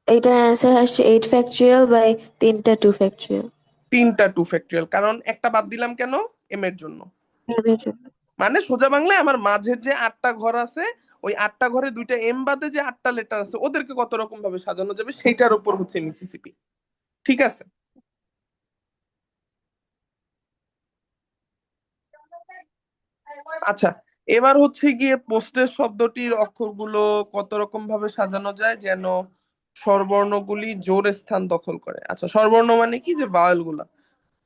এইটার অ্যান্সার আসছে 8 ফ্যাক্টরিয়াল বাই 3টা 2 ফ্যাক্টরিয়াল। 3টা 2 ফ্যাক্টোরিয়াল, কারণ একটা বাদ দিলাম কেন? এম এর জন্য। এর জন্য। মানে সোজা বাংলায় আমার মাঝের যে 8টা ঘর আছে, ওই 8টা ঘরে 2টা এম বাদে যে 8টা লেটার আছে, ওদেরকে কত রকম ভাবে সাজানো যাবে সেইটার উপর হচ্ছে মিসিসিপি। ঠিক আছে। আচ্ছা, এবার হচ্ছে গিয়ে পোস্টের শব্দটির অক্ষরগুলো কত রকম ভাবে সাজানো যায় যেন স্বরবর্ণগুলি জোর স্থান দখল করে? আচ্ছা, স্বরবর্ণ মানে কি, যে ভাওয়েল গুলা।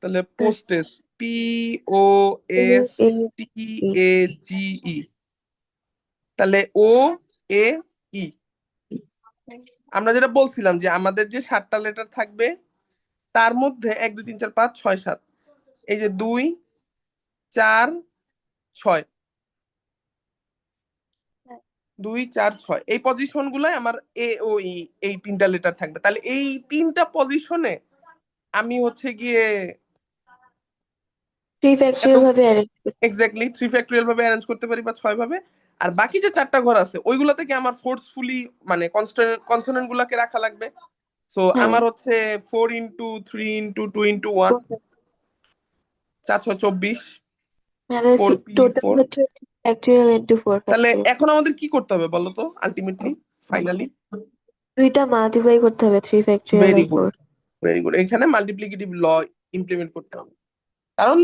তাহলে হ্যাঁ পোস্টেস, P O A S A টি ই এ জি ই, তাহলে ও এ ই। আমরা যেটা বলছিলাম যে আমাদের যে 7টা লেটার থাকবে, তার মধ্যে 1 2 3 4 5 6 7, এই যে 2 4 6, 2 4 6, এই পজিশন গুলাই আমার এ ও ই, এই 3টা লেটার থাকবে। তাহলে এই 3টা পজিশনে আমি হচ্ছে গিয়ে 3 এত ফ্যাক্টরিয়াল ভাবে অ্যারেঞ্জ করতে। এক্স্যাক্টলি 3 ফ্যাক্টোরিয়াল ভাবে অ্যারেঞ্জ করতে পারি, বা 6 ভাবে। আর বাকি যে 4টা ঘর আছে ওইগুলা থেকে আমার ফোর্সফুলি মানে কনসোনেন্ট কনসোনেন্ট গুলাকে রাখা লাগবে। সো হ্যাঁ আমার হচ্ছে 4 ইন্টু 3 ইন্টু 2 ইন্টু 1, 4 6 24, মানে টোটাল 4p4। হচ্ছে ফ্যাক্টরিয়াল ইনটু 4 তাহলে ফ্যাক্টরিয়াল। এখন আমাদের কি করতে হবে বলো তো, আলটিমেটলি, ফাইনালি? দুইটা মাল্টিপ্লাই করতে হবে 3 factorial very bye good, 4। Very good. এখানে মাল্টিপ্লিকেটিভ ল ইমপ্লিমেন্ট করতে হবে, কারণ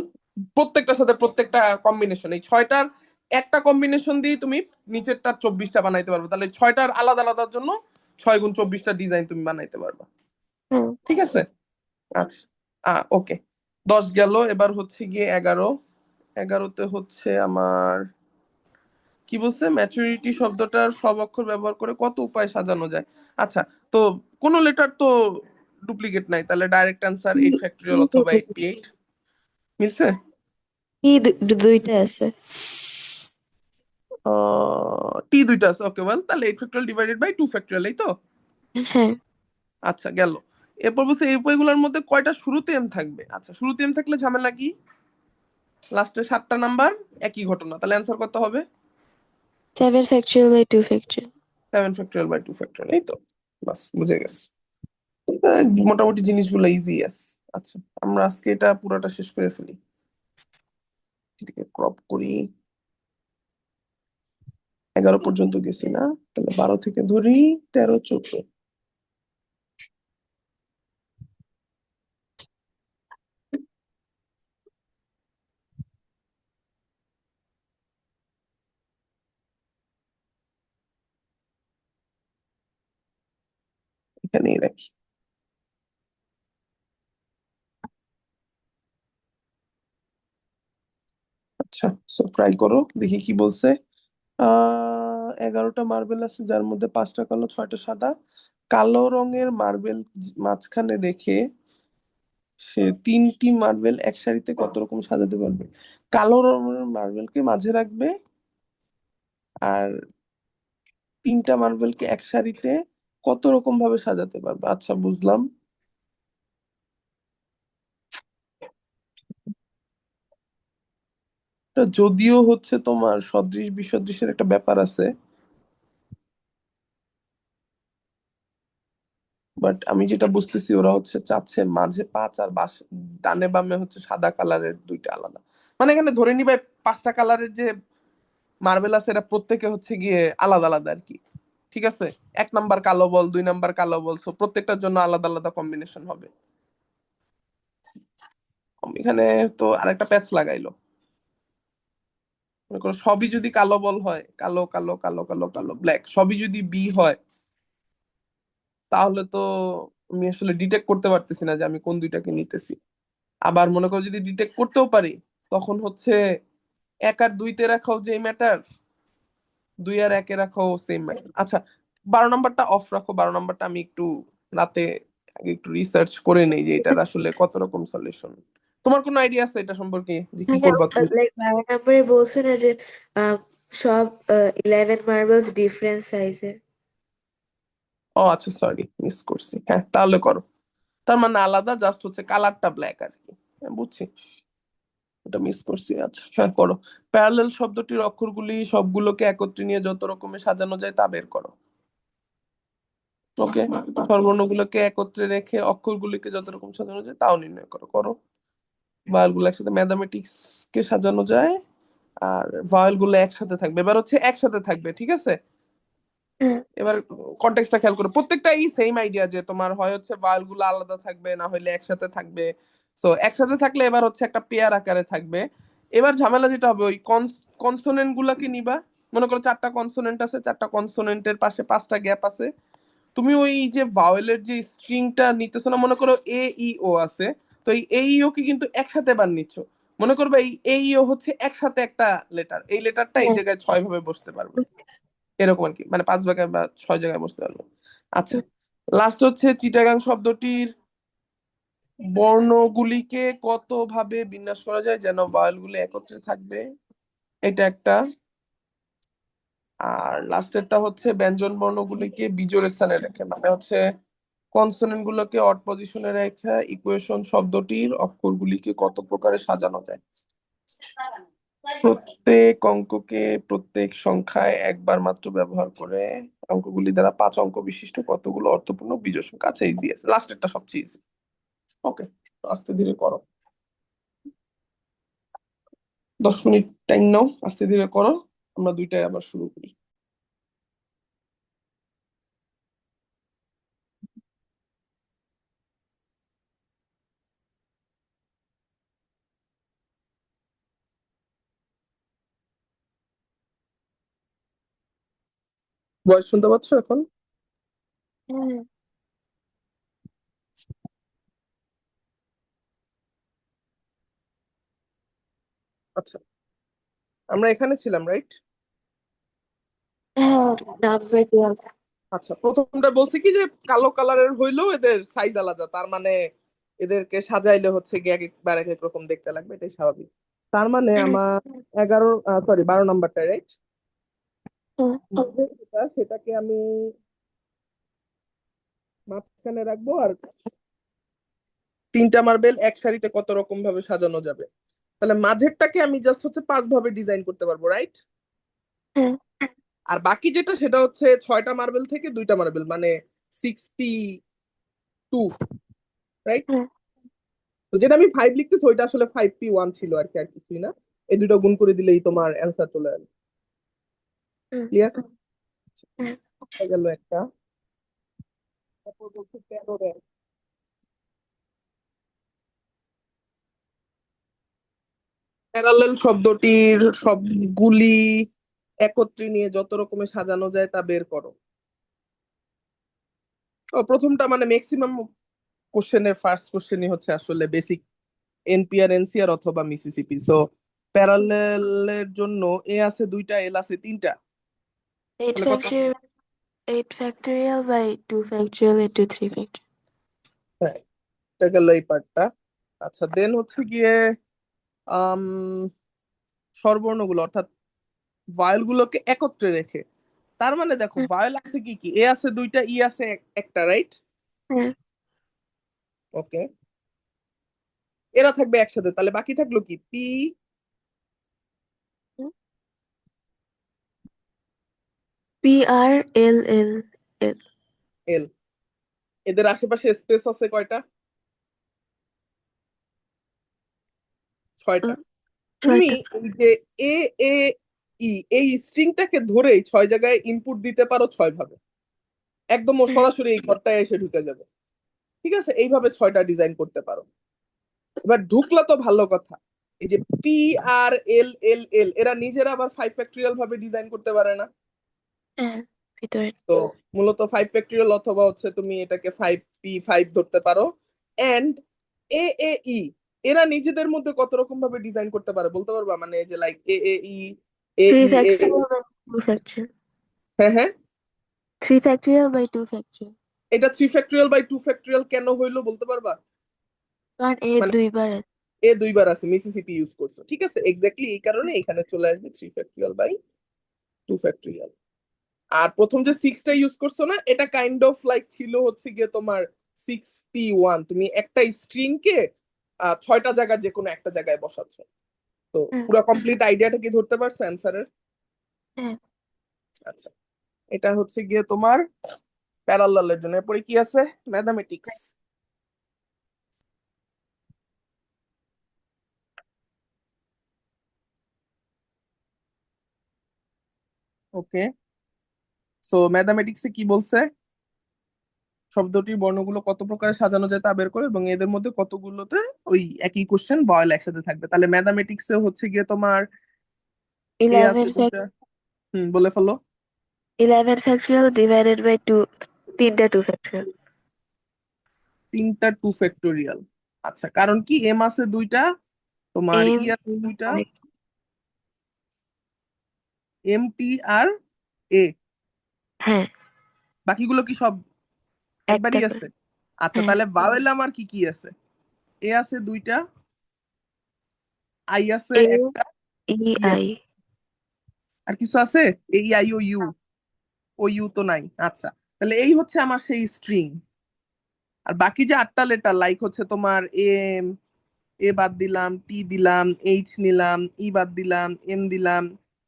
প্রত্যেকটার সাথে প্রত্যেকটা কম্বিনেশন, এই 6টার একটা কম্বিনেশন দিয়ে তুমি নিচেরটার 24টা বানাইতে পারবে। তাহলে 6টার আলাদা আলাদার জন্য 6 গুণ 24টা ডিজাইন তুমি বানাইতে পারবে। হ্যাঁ ঠিক আছে। আচ্ছা, ওকে, 10 গেল, এবার হচ্ছে গিয়ে 11। 11তে হচ্ছে আমার কি বলছে, ম্যাচুরিটি শব্দটার সব অক্ষর ব্যবহার করে কত উপায় সাজানো যায়। আচ্ছা, তো কোন লেটার তো ডুপ্লিকেট নাই, তাহলে ডাইরেক্ট আনসার 8 ফ্যাক্টরিয়াল অথবা 8p8। মিলছে? দুইটা আছে। টি দুইটা আছে, ওকে, ওয়েল তাহলে 8 ফ্যাক্টরিয়াল ডিভাইডেড বাই 2 ফ্যাক্টরিয়াল, এই তো। হ্যাঁ, আচ্ছা, গেল। এরপর বলছে এই উপায়গুলোর মধ্যে কয়টা শুরুতে এম থাকবে। আচ্ছা, শুরুতে এম থাকলে ঝামেলা কি, লাস্টে 7টা নাম্বার, একই ঘটনা, তাহলে অ্যান্সার কত হবে? 7 factorial by 2 factorial। 7 factorial by 2 factorial, এই তো। বাস, বুঝে গেছে। মোটামুটি জিনিসগুলো ইজি আছে। আচ্ছা, আমরা আজকে এটা পুরোটা শেষ করে ফেলি। এটাকে ক্রপ করি। 11 পর্যন্ত গেছি না, তাহলে 12 থেকে ধরি, 13, 14। এখানেই রাখি। আচ্ছা, সো ট্রাই করো, দেখি কি বলছে। 11টা মার্বেল আছে, যার মধ্যে 5টা কালো, 6টা সাদা। কালো রঙের মার্বেল মাঝখানে রেখে সে 3টি মার্বেল এক সারিতে কত রকম সাজাতে পারবে। কালো রঙের মার্বেলকে মাঝে রাখবে, আর 3টা মার্বেলকে এক সারিতে কত রকম ভাবে সাজাতে পারবে। আচ্ছা, বুঝলাম। এটা যদিও হচ্ছে তোমার সদৃশ বিসদৃশের একটা ব্যাপার আছে, বাট আমি যেটা বুঝতেছি ওরা হচ্ছে চাচ্ছে মাঝে 5 আর ডানে বামে হচ্ছে সাদা কালারের দুইটা আলাদা। মানে এখানে ধরে নিবে 5টা কালারের যে মার্বেল আছে এরা প্রত্যেকে হচ্ছে গিয়ে আলাদা আলাদা আর কি। ঠিক আছে, 1 নাম্বার কালো বল, 2 নাম্বার কালো বল, সো প্রত্যেকটার জন্য আলাদা আলাদা কম্বিনেশন হবে। এখানে তো আরেকটা প্যাচ লাগাইলো। মনে করো সবই যদি কালো বল হয়, কালো কালো কালো কালো কালো ব্ল্যাক, সবই যদি বি হয়, তাহলে তো আমি আসলে ডিটেক্ট করতে পারতেছি না যে আমি কোন দুইটাকে নিতেছি। আবার মনে করো যদি ডিটেক্ট করতেও পারি, তখন হচ্ছে 1 আর 2-তে রাখাও যে ম্যাটার, 2 আর 1-এ রাখাও সেম ম্যাটার। আচ্ছা, 12 নাম্বারটা অফ রাখো, 12 নাম্বারটা আমি একটু রাতে আগে একটু রিসার্চ করে নেই যে এটার আসলে কত রকম সলিউশন। তোমার কোনো আইডিয়া আছে এটা সম্পর্কে যে কি হ্যাঁ, করবা তুমি? লাইক 12 নম্বরে বলছে না যে আহ, সব 11 মার্বেলস ডিফারেন্ট সাইজের। ও আচ্ছা, সরি, মিস করছি। হ্যাঁ, তাহলে করো। তার মানে আলাদা, জাস্ট হচ্ছে কালারটা ব্ল্যাক আর কি। হ্যাঁ, বুঝছি। এটা মিস করছি। আচ্ছা, হ্যাঁ, করো। প্যারালেল শব্দটির অক্ষরগুলি সবগুলোকে একত্রে নিয়ে যত রকমের সাজানো যায় তা বের করো। ওকে, স্বরবর্ণগুলোকে একত্রে রেখে অক্ষরগুলিকে যত রকম সাজানো যায় তাও নির্ণয় করো। করো। ভাওয়াল গুলো একসাথে ম্যাথামেটিক্স কে সাজানো যায়, আর ভাওয়াল গুলো একসাথে থাকবে। এবার হচ্ছে একসাথে থাকবে, ঠিক আছে। হ্যাঁ, এবার কন্টেক্সটটা খেয়াল করো, প্রত্যেকটাই সেম আইডিয়া যে তোমার হয় হচ্ছে ভাওয়াল গুলো আলাদা থাকবে, না হলে একসাথে থাকবে। সো একসাথে থাকলে এবার হচ্ছে একটা পেয়ার আকারে থাকবে। এবার ঝামেলা যেটা হবে ওই কনসোনেন্ট গুলাকে নিবা। মনে করো 4টা কনসোনেন্ট আছে, 4টা কনসোনেন্টের পাশে 5টা গ্যাপ আছে। তুমি ওই যে ভাওয়েলের যে স্ট্রিংটা নিতেছো না, মনে করো এ ই ও আছে, তো এই এ ই ও কে কিন্তু একসাথে বার নিচ্ছ। মনে করবে এই এ ই ও হচ্ছে একসাথে একটা লেটার, এই লেটারটা এই হ্যাঁ। জায়গায় 6 ভাবে বসতে পারবে, এরকম আর কি, মানে 5 জায়গায় বা 6 জায়গায় বসতে পারবে। আচ্ছা, লাস্ট হচ্ছে চিটাগাং শব্দটির বর্ণগুলিকে কত ভাবে বিন্যাস করা যায় যেন ভাওয়েল গুলো একত্রে থাকবে, এটা একটা। আর লাস্টেরটা হচ্ছে ব্যঞ্জন বর্ণগুলিকে বিজোড় স্থানে রেখে, মানে হচ্ছে কনসোনেন্ট গুলোকে অড পজিশনে রেখে ইকুয়েশন শব্দটির অক্ষরগুলিকে কত প্রকারে সাজানো যায়। প্রত্যেক অঙ্ককে প্রত্যেক সংখ্যায় একবার মাত্র ব্যবহার করে অঙ্কগুলি দ্বারা 5 অঙ্ক বিশিষ্ট কতগুলো অর্থপূর্ণ বিজোড় সংখ্যা। আচ্ছা, ইজি আছে, লাস্টেরটা সবচেয়ে ইজি। ওকে, আস্তে ধীরে করো। 10 মিনিট টাইম নাও, আস্তে ধীরে করো। আমরা 2টায় আবার শুরু করি। ভয়েস শুনতে পাচ্ছ এখন? হ্যাঁ। আচ্ছা, আমরা এখানে ছিলাম, রাইট? হ্যাঁ, নাম্বার 12। আচ্ছা, প্রথমটা বলছি কি যে কালো কালারের হইলেও এদের সাইজ আলাদা, তার মানে এদেরকে সাজাইলে হচ্ছে গিয়ে এক একবার এক এক রকম দেখতে লাগবে, এটাই স্বাভাবিক। তার মানে আমার 11, সরি 12 নাম্বারটা, রাইট? সেটাকে আমি মাঝখানে রাখবো, আর তিনটা মার্বেল এক সারিতে কত রকম ভাবে সাজানো যাবে। তাহলে মাঝেরটাকে আমি জাস্ট হচ্ছে 5 ভাবে ডিজাইন করতে পারবো, রাইট? হ্যাঁ, আর বাকি যেটা সেটা হচ্ছে 6টা মার্বেল থেকে 2টা মার্বেল, মানে 6p2, রাইট? হ্যাঁ, তো যেটা আমি 5 লিখতেছি ওইটা আসলে 5p1 ছিল আর কি, আর কিছুই না। এই দুটো গুণ করে দিলেই তোমার অ্যান্সার চলে আসবে। হ্যাঁ, ক্লিয়ার? হ্যাঁ। হয়ে গেল একটা। তারপর বলছে প্যারোরেল। প্যারালেল শব্দটির সবগুলি একত্রে নিয়ে যত রকমের সাজানো যায় তা বের করো। ও, প্রথমটা মানে ম্যাক্সিমাম কোশ্চেনের ফার্স্ট কোশ্চেনই হচ্ছে আসলে বেসিক এনপিআর, এনসিআর অথবা মিসিসিপি। সো প্যারালেলের জন্য এ আছে 2টা, এল আছে 3টা। 8 তাহলে কত? factorial 8 factorial by 2 factorial into 3 factorial. হ্যাঁ, এটা গেল এই পার্টটা। আচ্ছা, দেন হচ্ছে গিয়ে আম স্বরবর্ণগুলো অর্থাৎ ভায়েল গুলোকে একত্রে রেখে, তার মানে দেখো হ্যাঁ, ভায়েল আছে কি কি, এ আছে 2টা, ই আছে একটা, রাইট? হ্যাঁ। ওকে, এরা থাকবে একসাথে, তাহলে বাকি থাকলো কি, P, P R L L L. এল। এদের আশেপাশে স্পেস আছে কয়টা? 6টা। uh, তুমি 6টা। এই যে এ, এ, ই, এই স্ট্রিংটাকে ধরেই 6 জায়গায় ইনপুট দিতে পারো 6 ভাবে। একদম ও হ্যাঁ, সরাসরি এই ঘরটায় এসে ঢুকে যাবে। ঠিক আছে, এইভাবে 6টা ডিজাইন করতে পারো। এবার ঢুকলা তো ভালো কথা। এই যে পি, আর, এল, এল, এল, এরা নিজেরা আবার 5 ফ্যাক্টরিয়াল ভাবে ডিজাইন করতে পারে না? হ্যাঁ, ভিতরে। তো মূলত 5 ফ্যাক্টরিয়াল, অথবা হচ্ছে তুমি এটাকে 5p5 ধরতে পারো। এন্ড এ, এ, ই, এরা নিজেদের মধ্যে কত রকম ভাবে ডিজাইন করতে পারে বলতে পারবা? মানে এই যে like a, A, E, A, 3 E, A. factorial by 2 factorial. হ্যাঁ, হ্যাঁ। 3 factorial by 2 factorial. এটা 3 ফ্যাক্টরিয়াল বাই 2 ফ্যাক্টরিয়াল কেন হইলো বলতে পারবা? কারণ A মানে 2 বার আছে। এ 2বার আছে, মিসিসিপি ইউজ করছো, ঠিক আছে, এক্স্যাক্টলি এই কারণে এখানে চলে আসবে 3 ফ্যাক্টরিয়াল বাই 2 ফ্যাক্টরিয়াল। আর প্রথম যে 6টা ইউজ করছো না, এটা কাইন্ড অফ লাইক ছিল হচ্ছে গিয়ে তোমার 6p1, তুমি একটা স্ট্রিং কে 6টা জায়গার যে কোনো একটা জায়গায় বসাচ্ছ। তো হ্যাঁ, পুরো কমপ্লিট আইডিয়াটা কি ধরতে পারছো অ্যান্সারের? হ্যাঁ। আচ্ছা, এটা হচ্ছে গিয়ে তোমার প্যারালালের জন্য। এরপরে কি আছে? ম্যাথামেটিক্স। ওকে, সো ম্যাথামেটিক্সে কি বলছে? শব্দটির বর্ণগুলো কত প্রকারে সাজানো যায় তা বের করে, এবং এদের মধ্যে কতগুলোতে ওই একই কোশ্চেন ভয়েল একসাথে থাকবে। তাহলে ম্যাথামেটিক্সে হচ্ছে গিয়ে তোমার এ আছে 11 fact 2টা। বলে ফেলো। 11 factorial divided by 2, 3টা 2 factorial. 3টা 2 ফ্যাক্টোরিয়াল। আচ্ছা, কারণ কি এম আছে 2টা, তোমার ই M আছে 2টা, আর এম, টি, আর এ। হ্যাঁ, বাকিগুলো কি সব একটা একবারই করে। আছে? আচ্ছা, হ্যাঁ, তাহলে ভাওয়েল আমার কি কি আছে? এ আছে 2টা, আই আছে A একটা, E ই আছে, I. আর কিছু আছে? A, E, I, O, U. O, U তো নাই। আচ্ছা, তাহলে এই হচ্ছে আমার সেই স্ট্রিং। আর বাকি যে 8টা লেটার, লাইক হচ্ছে তোমার এম, এ বাদ দিলাম, টি দিলাম, এইচ নিলাম, ই বাদ দিলাম, এম দিলাম,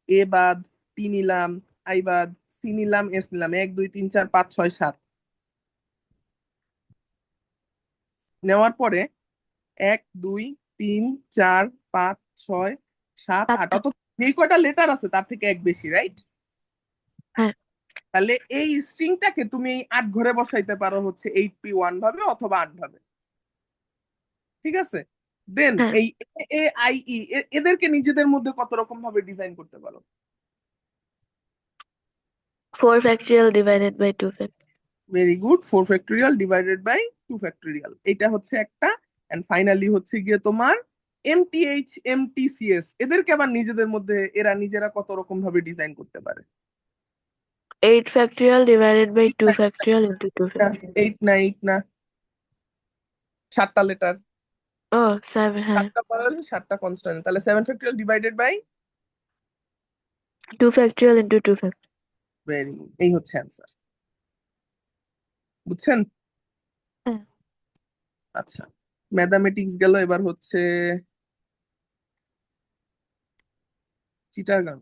এ বাদ, টি নিলাম, আই বাদ, সি নিলাম, এস নিলাম, 1 2 3 4 5 6 7 নেওয়ার পরে 1 2 3 4 5 6 7 8, 8টা। অত যেই কয়টা লেটার আছে তার থেকে এক বেশি, রাইট? হ্যাঁ, তাহলে এই স্ট্রিংটাকে তুমি এই 8 ঘরে বসাইতে পারো হচ্ছে 8p1 ভাবে অথবা 8 ভাবে। ঠিক আছে, দেন হ্যাঁ। এই এ, আই, ই, এদেরকে নিজেদের মধ্যে কত রকম ভাবে ডিজাইন করতে পারো? 4 factorial divided by 2 factorial. Very good, 4 factorial divided by 2 factorial, এটা হচ্ছে একটা। এন্ড ফাইনালি হচ্ছে গিয়ে তোমার এমটিএইচ এমটিসিএস এদেরকে আবার নিজেদের মধ্যে এরা নিজেরা কত রকম ভাবে ডিজাইন করতে পারে? 8 factorial divided by 2 factorial into 2 factorial. Eight না 7টা লেটার, Oh, 7, হ্যাঁ। 7টা পাওয়ার 7টা কনস্ট্যান্ট, তাহলে 7 factorial divided by 2 factorial into 2 factorial. Very good, এই হচ্ছে অ্যান্সার। বুঝছেন? হ্যাঁ। আচ্ছা, ম্যাথামেটিক্স গেল, এবার হচ্ছে চিটাগাং।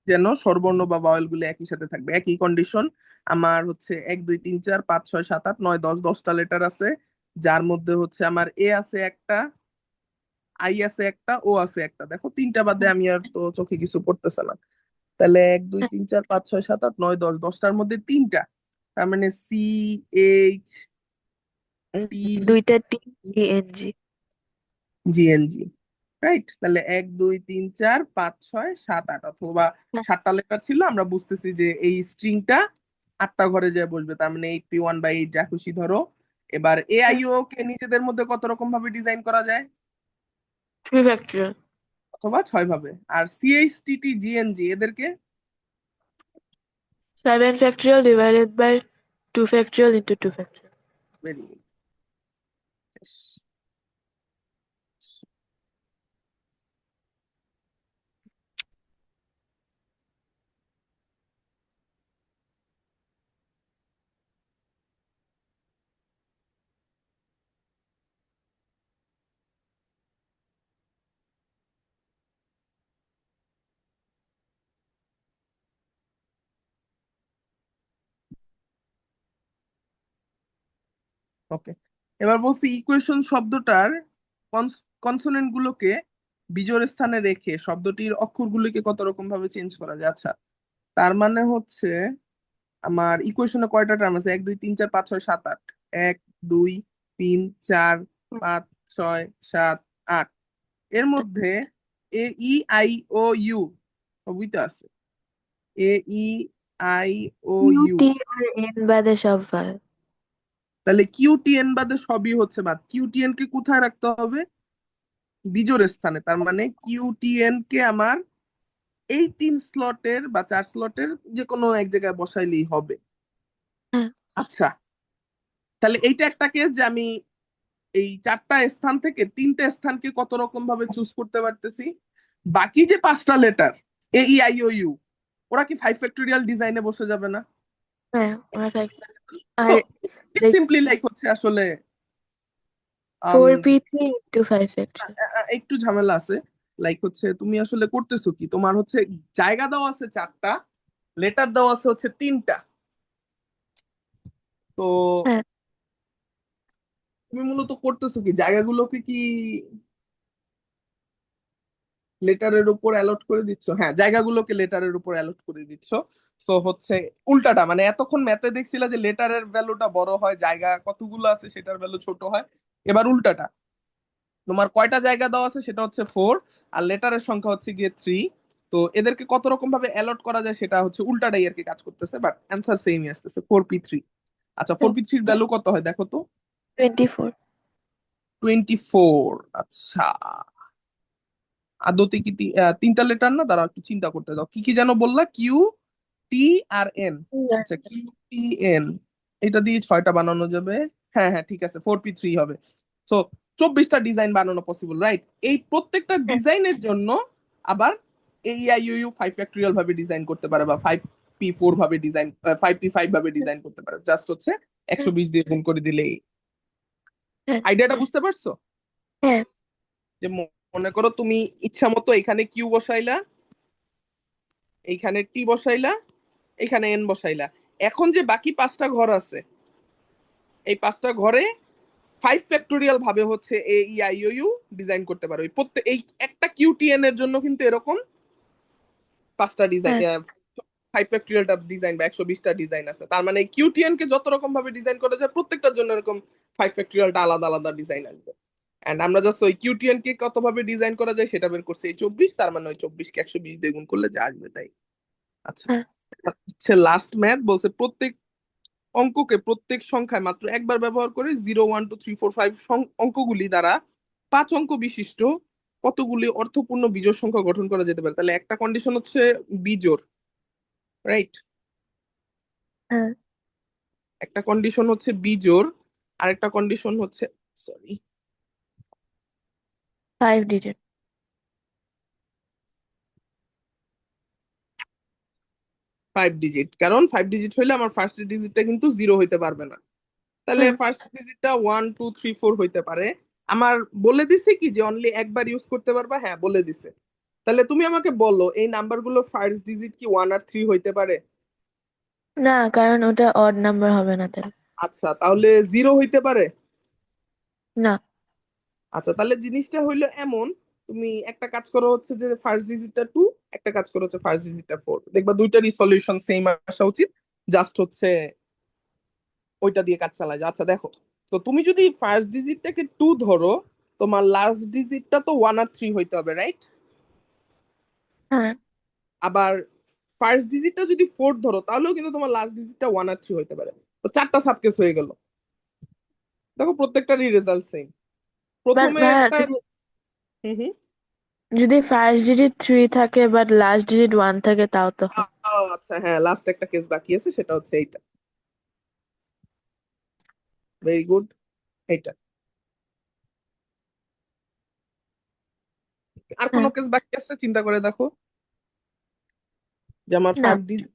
যেন স্বরবর্ণ বা ভাওয়েল গুলো একই সাথে থাকবে, একই কন্ডিশন। আমার হচ্ছে 1 2 3 4 5 6 7 8 9 10, 10টা লেটার আছে, যার মধ্যে হচ্ছে আমার এ আছে একটা, আই আছে একটা, ও আছে একটা। দেখো তিনটা বাদে আমি আর তো চোখে কিছু পড়তেছে না। তাহলে 1 2 3 4 5 6 7 8 9 10, 10টার মধ্যে তিনটা, তার মানে সি এইচ টি দুইটা T N G. GNG, right? তাহলে 1 2 3 4 5 6 7 8, অথবা 7টা লেটার ছিল, আমরা বুঝতেছি যে এই স্ট্রিংটা 8টা ঘরে যায় বসবে, তার মানে 8p1/8 যা খুশি ধরো। এবার এআইও কে নিজেদের মধ্যে কত রকম ভাবে ডিজাইন করা যায়? 3 factorial. অথবা 6 ভাবে। আর সিএইচটিটি জিএনজি এদেরকে 7 factorial divided by 2 factorial into 2 factorial. Very good. Okay, এবার বলছি ইকুয়েশন শব্দটার কনসোনেন্ট গুলোকে বিজোড় স্থানে রেখে শব্দটির অক্ষরগুলোকে কত রকম ভাবে চেঞ্জ করা যায়। আচ্ছা, তার মানে হচ্ছে আমার ইকুয়েশনে কয়টা টার্ম আছে? 1 2 3 4 5 6 7 8। 1 2 3 4 5 6 7 8, এর মধ্যে এ ই আই ও ইউ সবই তো আছে। A E I O U U, T R N বাদে সব vowel. তাহলে কিউটিএন বাদে সবই হচ্ছে বাদ। কিউটিএন কে কোথায় রাখতে হবে? বিজোড় স্থানে। তার মানে কিউটিএন কে আমার এই 3 স্লটের বা 4 স্লটের যে কোনো এক জায়গায় বসাইলেই হবে। হ্যাঁ। আচ্ছা, তাহলে এইটা একটা কেস যে আমি এই 4টা স্থান থেকে 3টে স্থানকে কত রকম ভাবে চুজ করতে পারতেছি। বাকি যে 5টা letter A E I O U, ওরা কি 5 ফ্যাক্টোরিয়াল ডিজাইনে বসে যাবে না? হ্যাঁ, ওরা 5 তো আর লাইক সিম্পলি লাইক হচ্ছে আসলে 4p3 into 5 factorial. একটু ঝামেলা আছে। লাইক হচ্ছে তুমি আসলে করতেছো কি, তোমার হচ্ছে জায়গা দেওয়া আছে 4টা, লেটার দেওয়া আছে হচ্ছে 3টা। তো হ্যাঁ। তুমি মূলত করতেছো কি, জায়গাগুলোকে কি লেটারের উপর অ্যালট করে দিচ্ছ? হ্যাঁ, জায়গাগুলোকে লেটারের উপর অ্যালট করে দিচ্ছ। সো হচ্ছে উল্টাটা, মানে এতক্ষণ ম্যাথে দেখছিলা যে লেটারের ভ্যালুটা বড় হয়, জায়গা কতগুলো আছে সেটার ভ্যালু ছোট হয়। এবার উল্টাটা, তোমার কয়টা জায়গা দেওয়া আছে সেটা হচ্ছে 4, আর লেটারের সংখ্যা হচ্ছে গিয়ে 3। তো এদেরকে কত রকম ভাবে অ্যালট করা যায় সেটা হচ্ছে উল্টাটাই আর কি কাজ করতেছে, বাট অ্যান্সার সেমই আসতেছে 4p3। আচ্ছা, 4p3 এর ভ্যালু কত হয় দেখো তো? 24. 24। আচ্ছা, আদতে কি 3টা লেটার না? দাঁড়াও একটু চিন্তা করতে দাও, কি কি যেন বললা? কিউ টি আর এন। আচ্ছা, কিউ টি এন, এটা দিয়ে 6টা বানানো যাবে। হ্যাঁ হ্যাঁ, ঠিক আছে, 4p3 হবে। সো 24টা ডিজাইন বানানো পসিবল, রাইট? এই প্রত্যেকটা হ্যাঁ। ডিজাইনের জন্য আবার এইআইইউ 5 ফ্যাক্টোরিয়াল ভাবে ডিজাইন করতে পারে, বা 5p4 ভাবে ডিজাইন, 5p5 ভাবে ডিজাইন করতে পারে। জাস্ট হচ্ছে হ্যাঁ। 120 দিয়ে গুণ করে দিলেই। হ্যাঁ। আইডিয়াটা বুঝতে পারছো? হ্যাঁ। যে মনে করো তুমি ইচ্ছা মতো এখানে কিউ বসাইলা, এইখানে টি বসাইলা, এখানে এন বসাইলা। এখন যে বাকি 5টা ঘর আছে, এই 5টা ঘরে 5 ফ্যাক্টোরিয়াল ভাবে হচ্ছে A E I O U design করতে পারো। প্রত্যেক এই একটা কিউটিএন এর জন্য কিন্তু এরকম 5টা ডিজাইন, হ্যাঁ। 5 ফ্যাক্টোরিয়ালটা ডিজাইন বা 120টা ডিজাইন আছে। তার মানে কিউটিএন কে যত রকম ভাবে ডিজাইন করা যায় প্রত্যেকটার জন্য এরকম 5 ফ্যাক্টোরিয়ালটা আলাদা আলাদা ডিজাইন আসবে। এন্ড আমরা জাস্ট ওই কিউটিএন কে কত ভাবে ডিজাইন করা যায় সেটা বের করছি এই 24। তার মানে ওই 24 কে 120 দিয়ে গুণ করলে যা আসবে তাই। আচ্ছা, হ্যাঁ। হচ্ছে লাস্ট ম্যাথ বলছে প্রত্যেক অঙ্ককে প্রত্যেক সংখ্যায় মাত্র একবার ব্যবহার করে 0 1 2 3 4 5 অঙ্কগুলি দ্বারা 5 অঙ্ক বিশিষ্ট কতগুলি অর্থপূর্ণ বিজোড় সংখ্যা গঠন করা যেতে পারে। তাহলে একটা কন্ডিশন হচ্ছে বিজোড়, রাইট? হ্যাঁ, একটা কন্ডিশন হচ্ছে বিজোড়, আর একটা কন্ডিশন হচ্ছে, সরি, 5 ডিজিট। 5 ডিজিট। কারণ 5 ডিজিট হইলে আমার ফার্স্ট ডিজিটটা কিন্তু 0 হইতে পারবে না। তাহলে হ্যাঁ, ফার্স্ট ডিজিটটা 1 2 3 4 হইতে পারে। আমার বলে দিছে কি যে অনলি একবার ইউজ করতে পারবা? হ্যাঁ, বলে দিছে। তাহলে তুমি আমাকে বলো এই নাম্বারগুলো ফার্স্ট ডিজিট কি 1 আর 3 হইতে পারে? না, কারণ ওটা অড নাম্বার হবে না তাহলে। আচ্ছা, তাহলে 0 হইতে পারে? না। আচ্ছা, তাহলে জিনিসটা হইলো এমন, তুমি একটা কাজ করো হচ্ছে যে ফার্স্ট ডিজিটটা 2, একটা কাজ করো হচ্ছে ফার্স্ট ডিজিটটা 4, দেখবা দুইটারই সলিউশন সেম আসা উচিত। জাস্ট হচ্ছে ওইটা দিয়ে কাজ চালা যায়। আচ্ছা দেখো, তো তুমি যদি ফার্স্ট ডিজিটটাকে 2 ধরো, তোমার লাস্ট ডিজিটটা তো 1 আর 3 হইতে হবে, রাইট? হ্যাঁ, আবার ফার্স্ট ডিজিটটা যদি 4 ধরো, তাহলেও কিন্তু তোমার লাস্ট ডিজিটটা 1 আর 3 হইতে পারে। তো চারটা সাবকেস হয়ে গেল। দেখো প্রত্যেকটারই রেজাল্ট সেম। বাট প্রথমে ভাইয়া একটা, হুম হুম, যদি ফার্স্ট ডিজিট 3 থাকে বাট লাস্ট ডিজিট 1 থাকে তাও তো হয়। আচ্ছা হ্যাঁ, লাস্ট একটা কেস বাকি আছে, সেটা হচ্ছে এইটা। ভেরি গুড, এইটা। আর কোনো হ্যাঁ। কেস বাকি আছে চিন্তা করে দেখো, যে আমার না। ফার্স্ট ডিজিট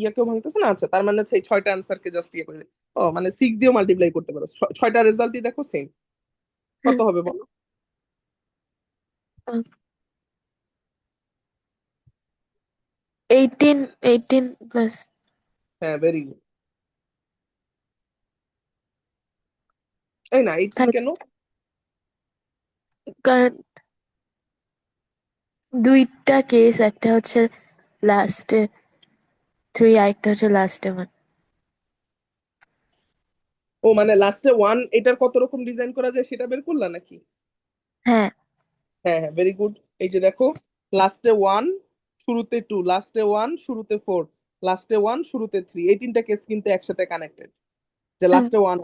ইয়াকেও ভাঙতেছে না। আচ্ছা, তার মানে হচ্ছে এই 6টা অ্যান্সারকে জাস্ট ইয়ে করে, ও মানে 6 দিয়ে মাল্টিপ্লাই করতে পারো, 6টা রেজাল্টই দেখো সেম। কত হবে বলো? 18, 18 প্লাস। হ্যাঁ, ভেরি গুড। এই না, 18 কেন? কারণ দুইটা কেস, একটা হচ্ছে লাস্টে 3, আরেকটা হচ্ছে লাস্টে 1। ও মানে লাস্টে 1, এটার কত রকম ডিজাইন করা যায় সেটা বের করলা নাকি? হ্যাঁ। হ্যাঁ হ্যাঁ, ভেরি গুড। এই যে দেখো, লাস্টে 1, শুরুতে 2, লাস্টে 1, শুরুতে 4, লাস্টে 1, শুরুতে 3, এই তিনটা কেস কিন্তু একসাথে কানেক্টেড। যে হুম, লাস্টে 1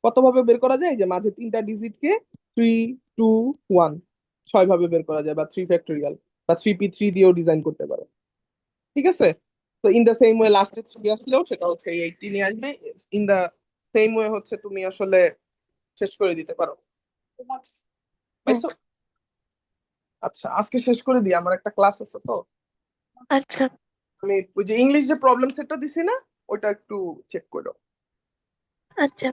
কত ভাবে বের করা যায়? যে মাঝে তিনটা ডিজিটকে 3 2 1 6 ভাবে বের করা যায়, বা 3 ফ্যাক্টোরিয়াল, বা 3p3 দিয়েও ডিজাইন করতে পারো। ঠিক আছে? তো ইন দা সেম ওয়ে লাস্টে 3 আসলেও সেটা হচ্ছে এই 80 নিয়ে আসবে। ইন দা সেম ওয়ে হচ্ছে তুমি আসলে শেষ করে দিতে পারো। হুম। পাইছো? আচ্ছা, আজকে শেষ করে দিই, আমার একটা ক্লাস আছে তো। আচ্ছা। আমি ওই যে ইংলিশ যে প্রবলেম সেটটা দিছি না, ওটা একটু চেক করো। আচ্ছা।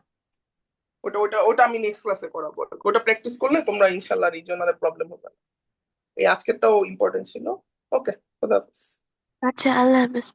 ওটা ওটা ওটা আমি নেক্সট ক্লাসে করাবো। ওটা প্র্যাকটিস করলে তোমরা ইনশাল্লাহ রিজনালে প্রবলেম হবে না। এই আজকেরটাও ইম্পর্টেন্ট ছিল। ওকে, খোদা হাফেজ। আচ্ছা, আল্লাহ হাফেজ।